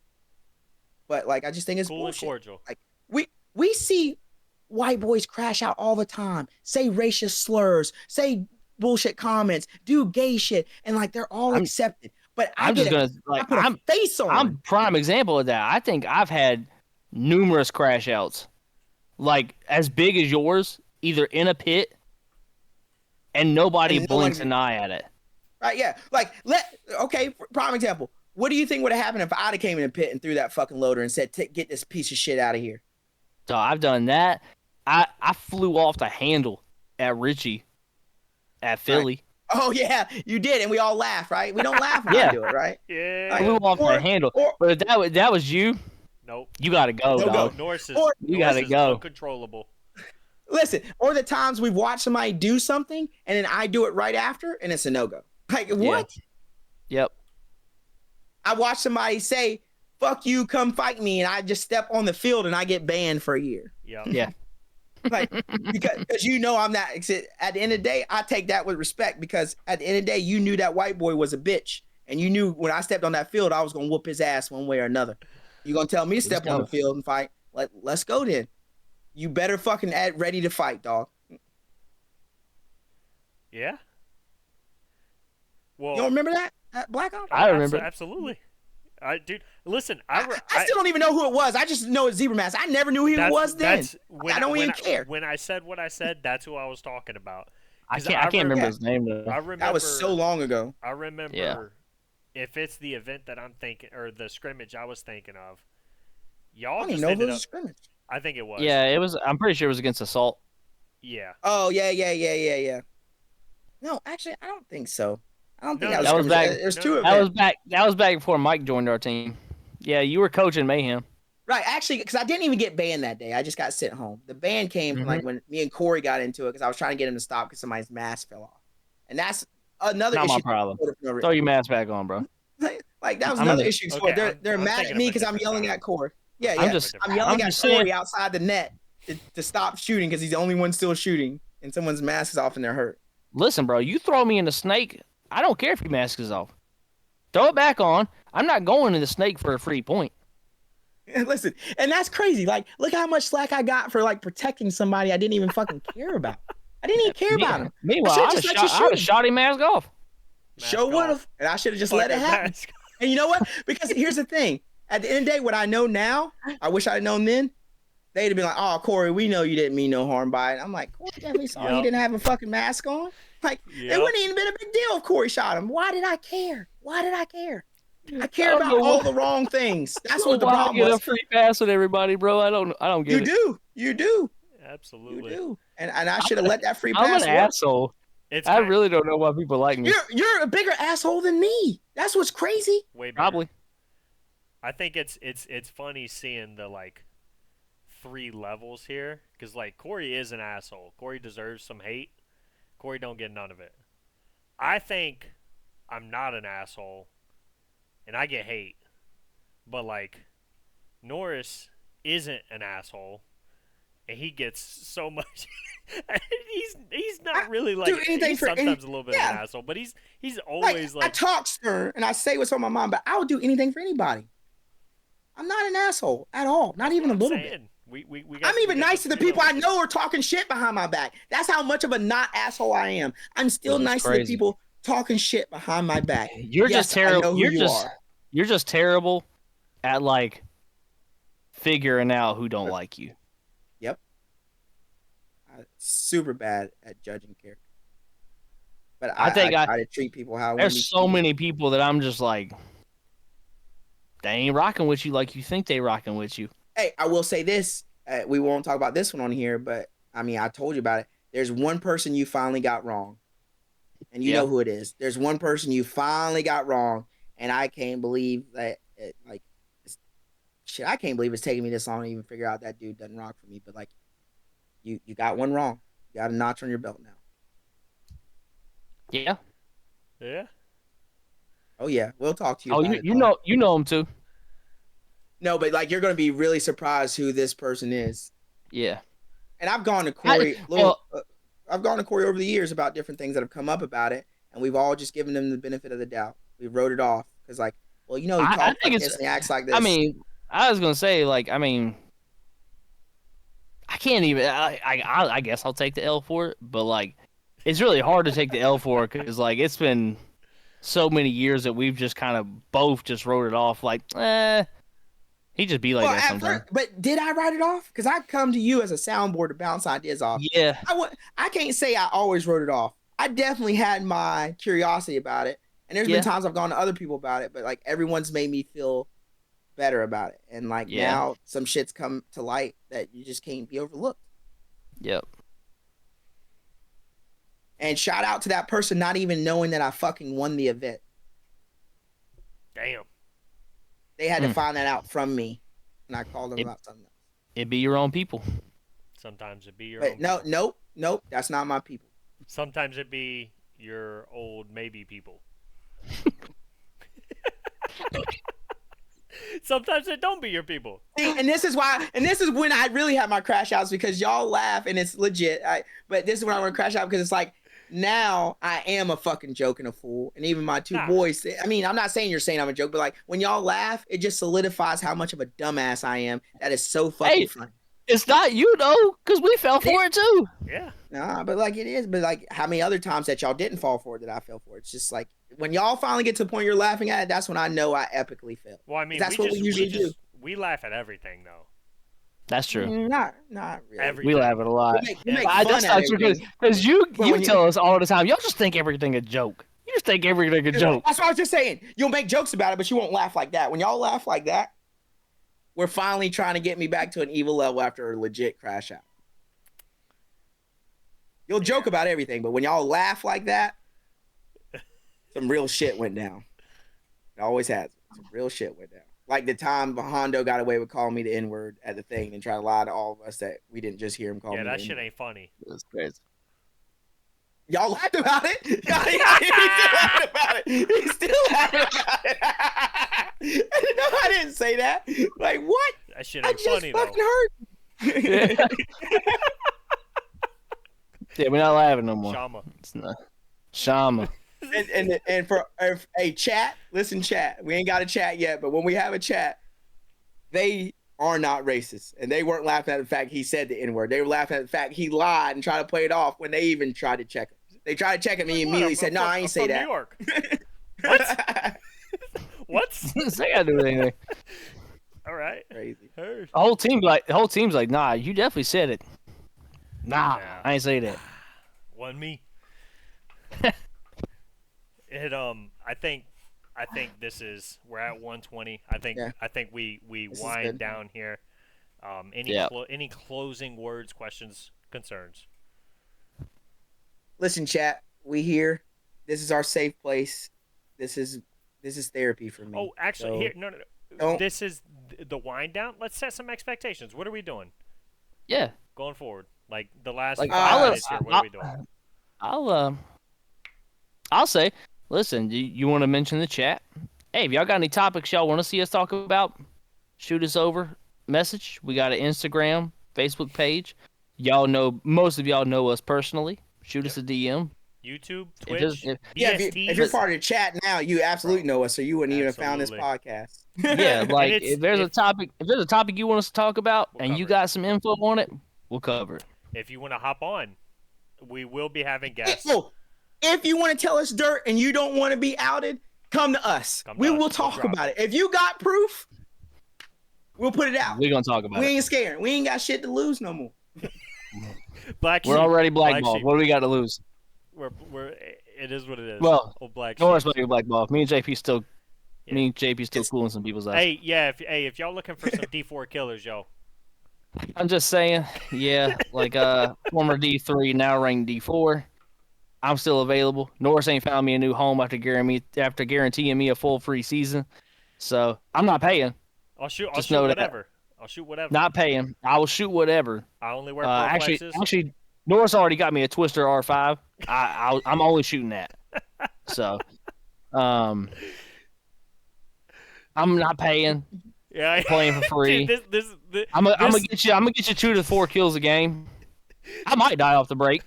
But like, I just think it's cool bullshit. And cordial. Like we see white boys crash out all the time, say racist slurs, say bullshit comments, do gay shit, and like they're all accepted. But I put a face on. I'm prime example of that. I think I've had numerous crash outs, like as big as yours, either in a pit, and nobody blinks an eye at it. Right? Yeah. Like prime example. What do you think would have happened if I'd have came in a pit and threw that fucking loader and said, "Get this piece of shit out of here"? So I've done that. I flew off the handle at Richie at Philly. Right. Oh yeah, you did, and we all laugh, right? We don't laugh when I do it, right? Yeah. Like, flew off the handle. But if that was you, nope. You gotta go, dog. You gotta go. Uncontrollable. Listen, or the times we've watched somebody do something and then I do it right after, and it's a no-go. Like what? Yep. I watched somebody say, "Fuck you, come fight me," and I just step on the field and I get banned for a year. Yep. Yeah. Like because you know I'm not. At the end of the day, I take that with respect because at the end of the day, you knew that white boy was a bitch, and you knew when I stepped on that field, I was gonna whoop his ass one way or another. You gonna tell me to step on the field and fight? Let's go then. You better fucking add ready to fight, dog. Yeah. Well, you don't remember that Black Ops? I remember. Absolutely. Dude, listen, I still don't even know who it was. I just know it's Zebra Mask. I never knew who it was then. I don't even care. When I said what I said, that's who I was talking about. I can't remember his name though. That was so long ago. I remember if it's the event that I'm thinking or the scrimmage I was thinking of. Y'all I don't even know if it was a scrimmage. I think it was. Yeah, it was. I'm pretty sure it was against Assault. Yeah. Oh yeah. No, actually, I don't think so. I don't think that was back. There's two of them. That was back before Mike joined our team. Yeah, you were coaching Mayhem. Right, actually, because I didn't even get banned that day. I just got sent home. The ban came from like when me and Corey got into it because I was trying to get him to stop because somebody's mask fell off, and that's another issue. Not my problem. Throw your mask back on, bro. Like that was another issue. Okay, they're mad at me because I'm yelling at Corey. Yeah. I'm yelling at Corey outside the net to stop shooting because he's the only one still shooting, and someone's mask is off and they're hurt. Listen, bro, you throw me in the snake. I don't care if your mask is off. Throw it back on. I'm not going in the snake for a free point. Listen, and that's crazy. Like, look how much slack I got for like protecting somebody I didn't even fucking care about. I didn't even care about him. Meanwhile, I would have shot him mask off. Would have, and I should have just let it happen. And you know what? Because here's the thing. At the end of the day, what I know now, I wish I'd known then. They'd have been like, "Oh, Corey, we know you didn't mean no harm by it." I'm like, Corey definitely saw he didn't have a fucking mask on. Like, it wouldn't even been a big deal if Corey shot him. Why did I care? I care about all the wrong things. That's what the problem was. Get a free pass with everybody, bro. I don't get it. You do. Absolutely. You do. And I should have let that free pass. I'm an asshole. I really don't know why people like me. You're a bigger asshole than me. That's what's crazy. Way bigger. Probably. I think it's funny seeing the like 3 levels here, because like Corey is an asshole. Corey deserves some hate. Corey don't get none of it. I think I'm not an asshole, and I get hate, but like Norris isn't an asshole, and he gets so much. he's not really like do anything he's for sometimes a little bit of an yeah. asshole, but he's always I like talk stern and I say what's on my mind, but I would do anything for anybody. I'm not an asshole at all, not that's even what a I'm little saying. bit. I'm We even got nice to the 3 people I levels know are talking shit behind my back. That's how much of a not asshole I am. I'm still Which is nice to the crazy. people talking shit behind my back. You're just Yes, I terrible. know who you are. You're just terrible at like figuring out who don't like you. Yep. I'm super bad at judging character. But I think I try to treat people how I want to be there's so treated. many people that I'm just like, they ain't rocking with you like you think they rocking with you. Hey, I will say this. We won't talk about this one on here, but I mean, I told you about it. There's one person you finally got wrong, and you Yeah. know who it is. There's one person you finally got wrong, and I can't believe that. Shit, I can't believe it's taking me this long to even figure out that dude doesn't rock for me. But like, you got one wrong. You got a notch on your belt now. Yeah. Yeah. Oh yeah, we'll talk to you Oh, about it. you know him too. No, but like you're gonna be really surprised who this person is. Yeah. And I've gone to Corey. Well, I've gone to Corey over the years about different things that have come up about it, and we've all just given them the benefit of the doubt. We wrote it off because, like, well, you know, he I talks think like it's. this and he acts like this. I mean, I was gonna say like, I mean, I can't even. I guess I'll take the L for it, but like, it's really hard to take the L for it because like it's been so many years that we've just kind of both just wrote it off. Like, he just be like that sometimes. But did I write it off? Because I come to you as a soundboard to bounce ideas off. Yeah. I can't say I always wrote it off. I definitely had my curiosity about it, and there's been times I've gone to other people about it, but like everyone's made me feel better about it, and like now some shit's come to light that you just can't be overlooked. Yep. And shout out to that person not even knowing that I fucking won the event. Damn. They had to find that out from me, and I called them about something else. It be your own people. Sometimes it be your But own people. nope, that's not my people. Sometimes it be your old maybe people. Sometimes it don't be your people. And this is when I really have my crash outs because y'all laugh and it's legit. But this is when I want to crash out because it's like now I am a fucking joke and a fool. And even my two boys, I mean, I'm not saying you're saying I'm a joke, but like when y'all laugh, it just solidifies how much of a dumbass I am. That is so fucking funny. It's not you though, because we fell for it too. Yeah. Nah, but like it is. But like how many other times that y'all didn't fall for it that I fell for it? It's just like when y'all finally get to the point you're laughing at it, that's when I know I epically failed. Well, I mean, that's what we usually do. We laugh at everything though. That's true. Not really. Everything. We laugh at a lot. We make fun that's not true because you tell us all the time. Y'all just think everything a joke. You just think everything a joke. That's what I was just saying. You'll make jokes about it, but you won't laugh like that. When y'all laugh like that, we're finally trying to get me back to an evil level after a legit crash out. You'll joke about everything, but when y'all laugh like that, some real shit went down. It always has. Some real shit went down. Like the time Hondo got away with calling me the N-word at the thing and try to lie to all of us that we didn't just hear him call me the N-word. Yeah, that shit ain't funny. That's crazy. Y'all laughed about it? He still laughed about it. He still laughed about it. No, I didn't say that. Like, what? That shit ain't funny, though. I just fucking hurt. Yeah, we're not laughing no more. Shama. It's not. Shama. And for a chat, listen, chat. We ain't got a chat yet, but when we have a chat, they are not racist, and they weren't laughing at the fact he said the N-word. They were laughing at the fact he lied and tried to play it off when they even tried to check him. They tried to check him, and he immediately said, "No, I ain't say that." New York. What? What? They gotta do anything. All right. Crazy. Heard. The whole team's like, nah, you definitely said it. Nah, I ain't say that. Wasn't me. I think this is we're at 120. I think we wind down here. Any closing words, questions, concerns? Listen, chat. We here. This is our safe place. This is therapy for me. Oh, actually, so, here no. This is the wind down. Let's set some expectations. What are we doing? Yeah. Going forward, like the last Like 5 minutes here. What are we doing? I'll I'll say, listen, you want to mention the chat? Hey, if y'all got any topics y'all want to see us talk about, shoot us over message. We got an Instagram, Facebook page. Y'all know most of y'all know us personally. Shoot us a DM. YouTube, It just Twitch, Yeah, BST. if you're part of the chat now, you absolutely Bro, know us, so you wouldn't even have found this absolutely. podcast. yeah, like it's if there's a topic you want us to talk about we'll and you cover it. got some info on it, we'll cover it. If you want to hop on, we will be having guests. Oh, if you want to tell us dirt and you don't want to be outed, come to us. We will talk about it. If you got proof, we'll put it out. We're gonna talk about We it. ain't scared. We ain't got shit to lose no more. We're already blackballed. What do we got to lose? It is what it is. Well, black no sheep. one's playing blackball. Me and JP still It's- cooling some people's eyes. Hey, yeah, if y'all looking for some D4 killers, yo, I'm just saying, yeah, like former D3, now ranked D4. I'm still available. Norris ain't found me a new home after guaranteeing me a full free season. So I'm not paying. I'll shoot Just know that. whatever. I'll shoot whatever. Not paying. I will shoot whatever. I only wear Actually, Proflexes. Norris already got me a Twister R5. I'm only shooting that. So, I'm not paying. Yeah, Playing for free. Dude, I'm gonna get you 2 to 4 kills a game. I might die off the break.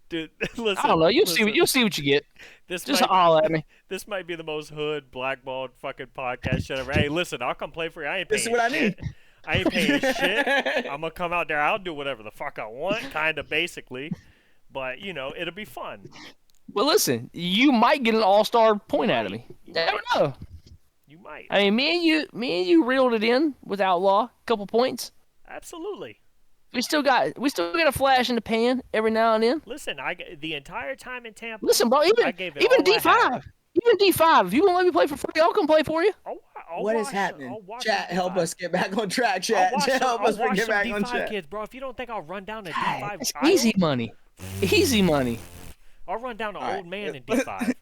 Dude, listen. I don't know. You'll see what you get. Just holler at me. This might be the most hood blackballed fucking podcast shit ever. Hey, listen, I'll come play for you. I ain't paying This is what shit. I need. I ain't paying shit. I'm gonna come out there. I'll do whatever the fuck I want, kind of basically. But it'll be fun. Well, listen, you might get an all-star point out of me. Never know. You might. I mean, me and you reeled it in with Outlaw, couple points. Absolutely. We still got a flash in the pan every now and then. Listen, the entire time in Tampa. Listen, bro, even D5, even D5. If you want to let me play for free, I'll come play for you. What is happening? Chat, help us get back on track. Chat, help us get back on track. Kids, bro. If you don't think I'll run down a God, D5, it's easy money. Easy money. I'll run down an old man in D5.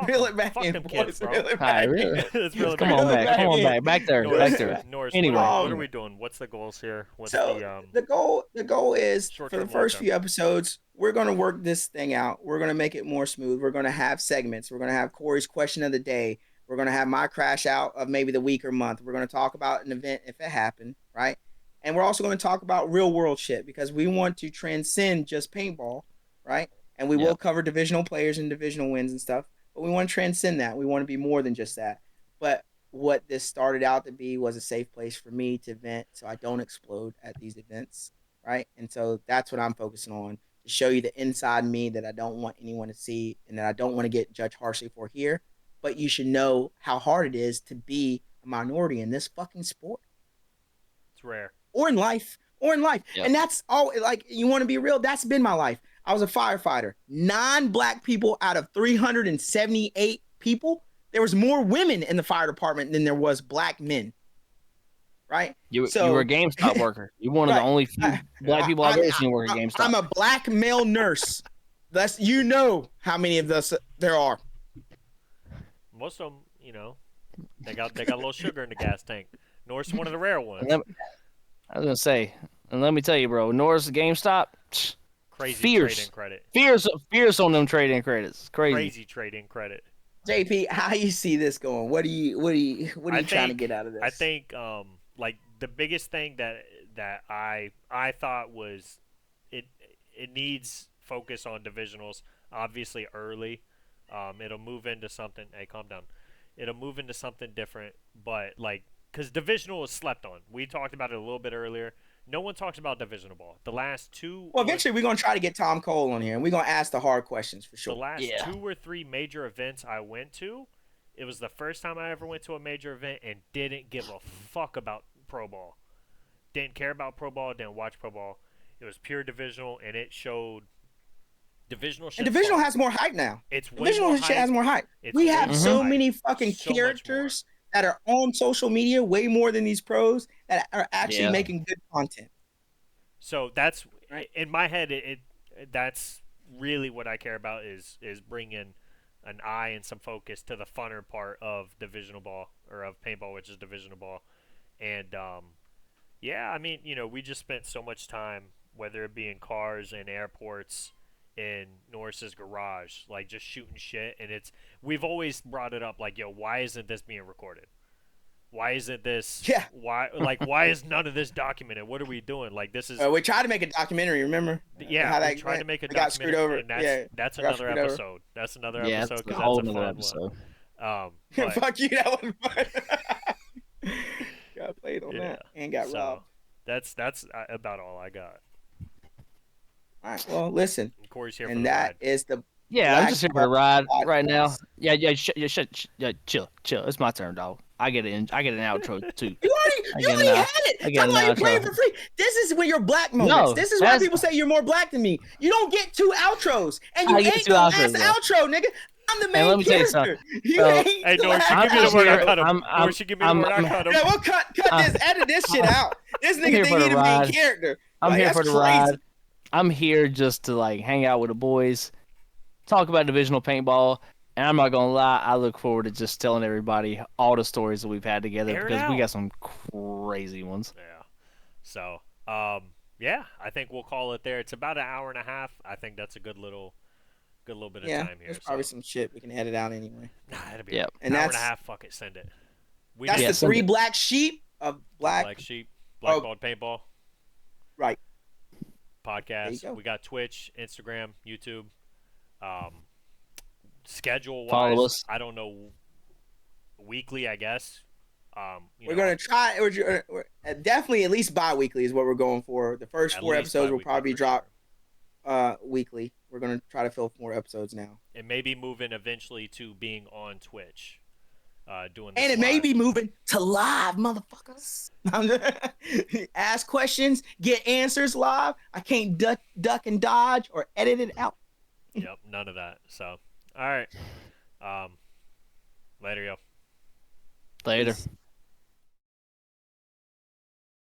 Reel it back fuck in, them boys. kids, bro. Reel it All back right, really. Let's reel it Come back. on back. Come on back. Back there. Norris, Back there. Norris, Anyway. what are we doing? What's the goals here? What's the goal is for the first few episodes, we're going to work this thing out. We're going to make it more smooth. We're going to have segments. We're going to have Corey's question of the day. We're going to have my crash out of maybe the week or month. We're going to talk about an event if it happened, right? And we're also going to talk about real world shit because we want to transcend just paintball, right? And we will cover divisional players and divisional wins and stuff, but we want to transcend that. We want to be more than just that. But what this started out to be was a safe place for me to vent so I don't explode at these events, right? And so that's what I'm focusing on, to show you the inside me that I don't want anyone to see and that I don't want to get judged harshly for here. But you should know how hard it is to be a minority in this fucking sport. It's rare. Or in life. Yep. And that's all, like, you want to be real? That's been my life. I was a firefighter. 9 black people out of 378 people. There was more women in the fire department than there was black men. Right? You were a GameStop worker. You're one of the only few black people I've ever seen work at GameStop. I'm a black male nurse. That's how many of us there are. Most of them, they got a little sugar in the gas tank. Norris one of the rare ones. I was gonna say, and let me tell you, bro, Norris GameStop, crazy trade-in credit. Fierce on them trade-in credits. Crazy trade-in credit. JP, how you see this going? What are you trying to get out of this? I think like the biggest thing that I thought was it needs focus on divisionals, obviously early. It'll move into something. Hey, calm down. It'll move into something different, but because divisional is slept on. We talked about it a little bit earlier. No one talks about divisional ball. The last two. Well, eventually we're gonna try to get Tom Cole on here, and we're gonna ask the hard questions for sure. The last 2 or 3 major events I went to, it was the first time I ever went to a major event and didn't give a fuck about pro ball. Didn't care about pro ball. Didn't watch pro ball. It was pure divisional, and it showed. Divisional shit. And divisional has more hype now. It's divisional shit has more hype. We have so many fucking characters that are on social media way more than these pros that are actually making good content. So that's in my head. That's really what I care about is bringing an eye and some focus to the funner part of divisional ball or of paintball, which is divisional ball, and Yeah, I mean, we just spent so much time, whether it be in cars, in airports, in Norris's garage, like just shooting shit. And we've always brought it up, like, yo, why isn't this being recorded? Why isn't this, Yeah. why is none of this documented? What are we doing? Like, this is, We tried to make a documentary. Remember? yeah, How we that tried went? to make a We got screwed over. documentary, and Yeah. that's We got another screwed over. episode. That's another Yeah, episode it's because a that's whole a nother fun episode. one. But, Fuck you. That was fun. Got played on yeah, that and got so robbed. that's about all I got. All right. Well, listen. And Corey's here for And the that ride. is the Yeah, I'm Black just here for the Mark ride right now. Podcast. Yeah, chill. It's my turn, dog. I get an outro too. You already had it. I get Talk an about you outro. playing for free. This is when you're black moments. No, This is why people say you're more black than me. You don't get 2 outros, and you I get ain't 2 the outros, last bro. outro, nigga. I'm the And main let me tell you character. You So- ain't Hey, the Norris, last give me the word. I outro. cut him. I'm- Norris, give me the word. I cut him. Yeah, we'll cut this. Edit this shit out. This nigga here think for he the the main ride. character. I'm Like, here that's for the crazy. ride. I'm here just to like hang out with the boys, talk about divisional paintball, and I'm not gonna lie, I look forward to just telling everybody all the stories that we've had together Air it because we out. got some crazy ones. Yeah. So, yeah, I think we'll call it there. It's about an hour and a half. I think that's a good little bit of Yeah, time here. there's probably some shit we can edit out anyway. Nah, it'll be Yep. an And hour and a that's- half. Fuck it, send it. We That's Yeah, the send 3 it. black sheep of Black Sheep, Blackballed Paintball Right. podcast. go. We got Twitch, Instagram, YouTube. Schedule wise, Follow us. I don't know. Weekly, I guess. We're gonna try. We're definitely at least bi-weekly is what we're going for. The first At 4 least episodes will bi-weekly probably for drop sure. weekly. We're gonna try to fill 4 episodes now, And maybe moving eventually to being on Twitch, doing this and it may live. be moving to live, motherfuckers. Ask questions, get answers live. I can't duck and dodge or edit it out. Yep, none of that. So, all right. Later, yo. Later. Peace.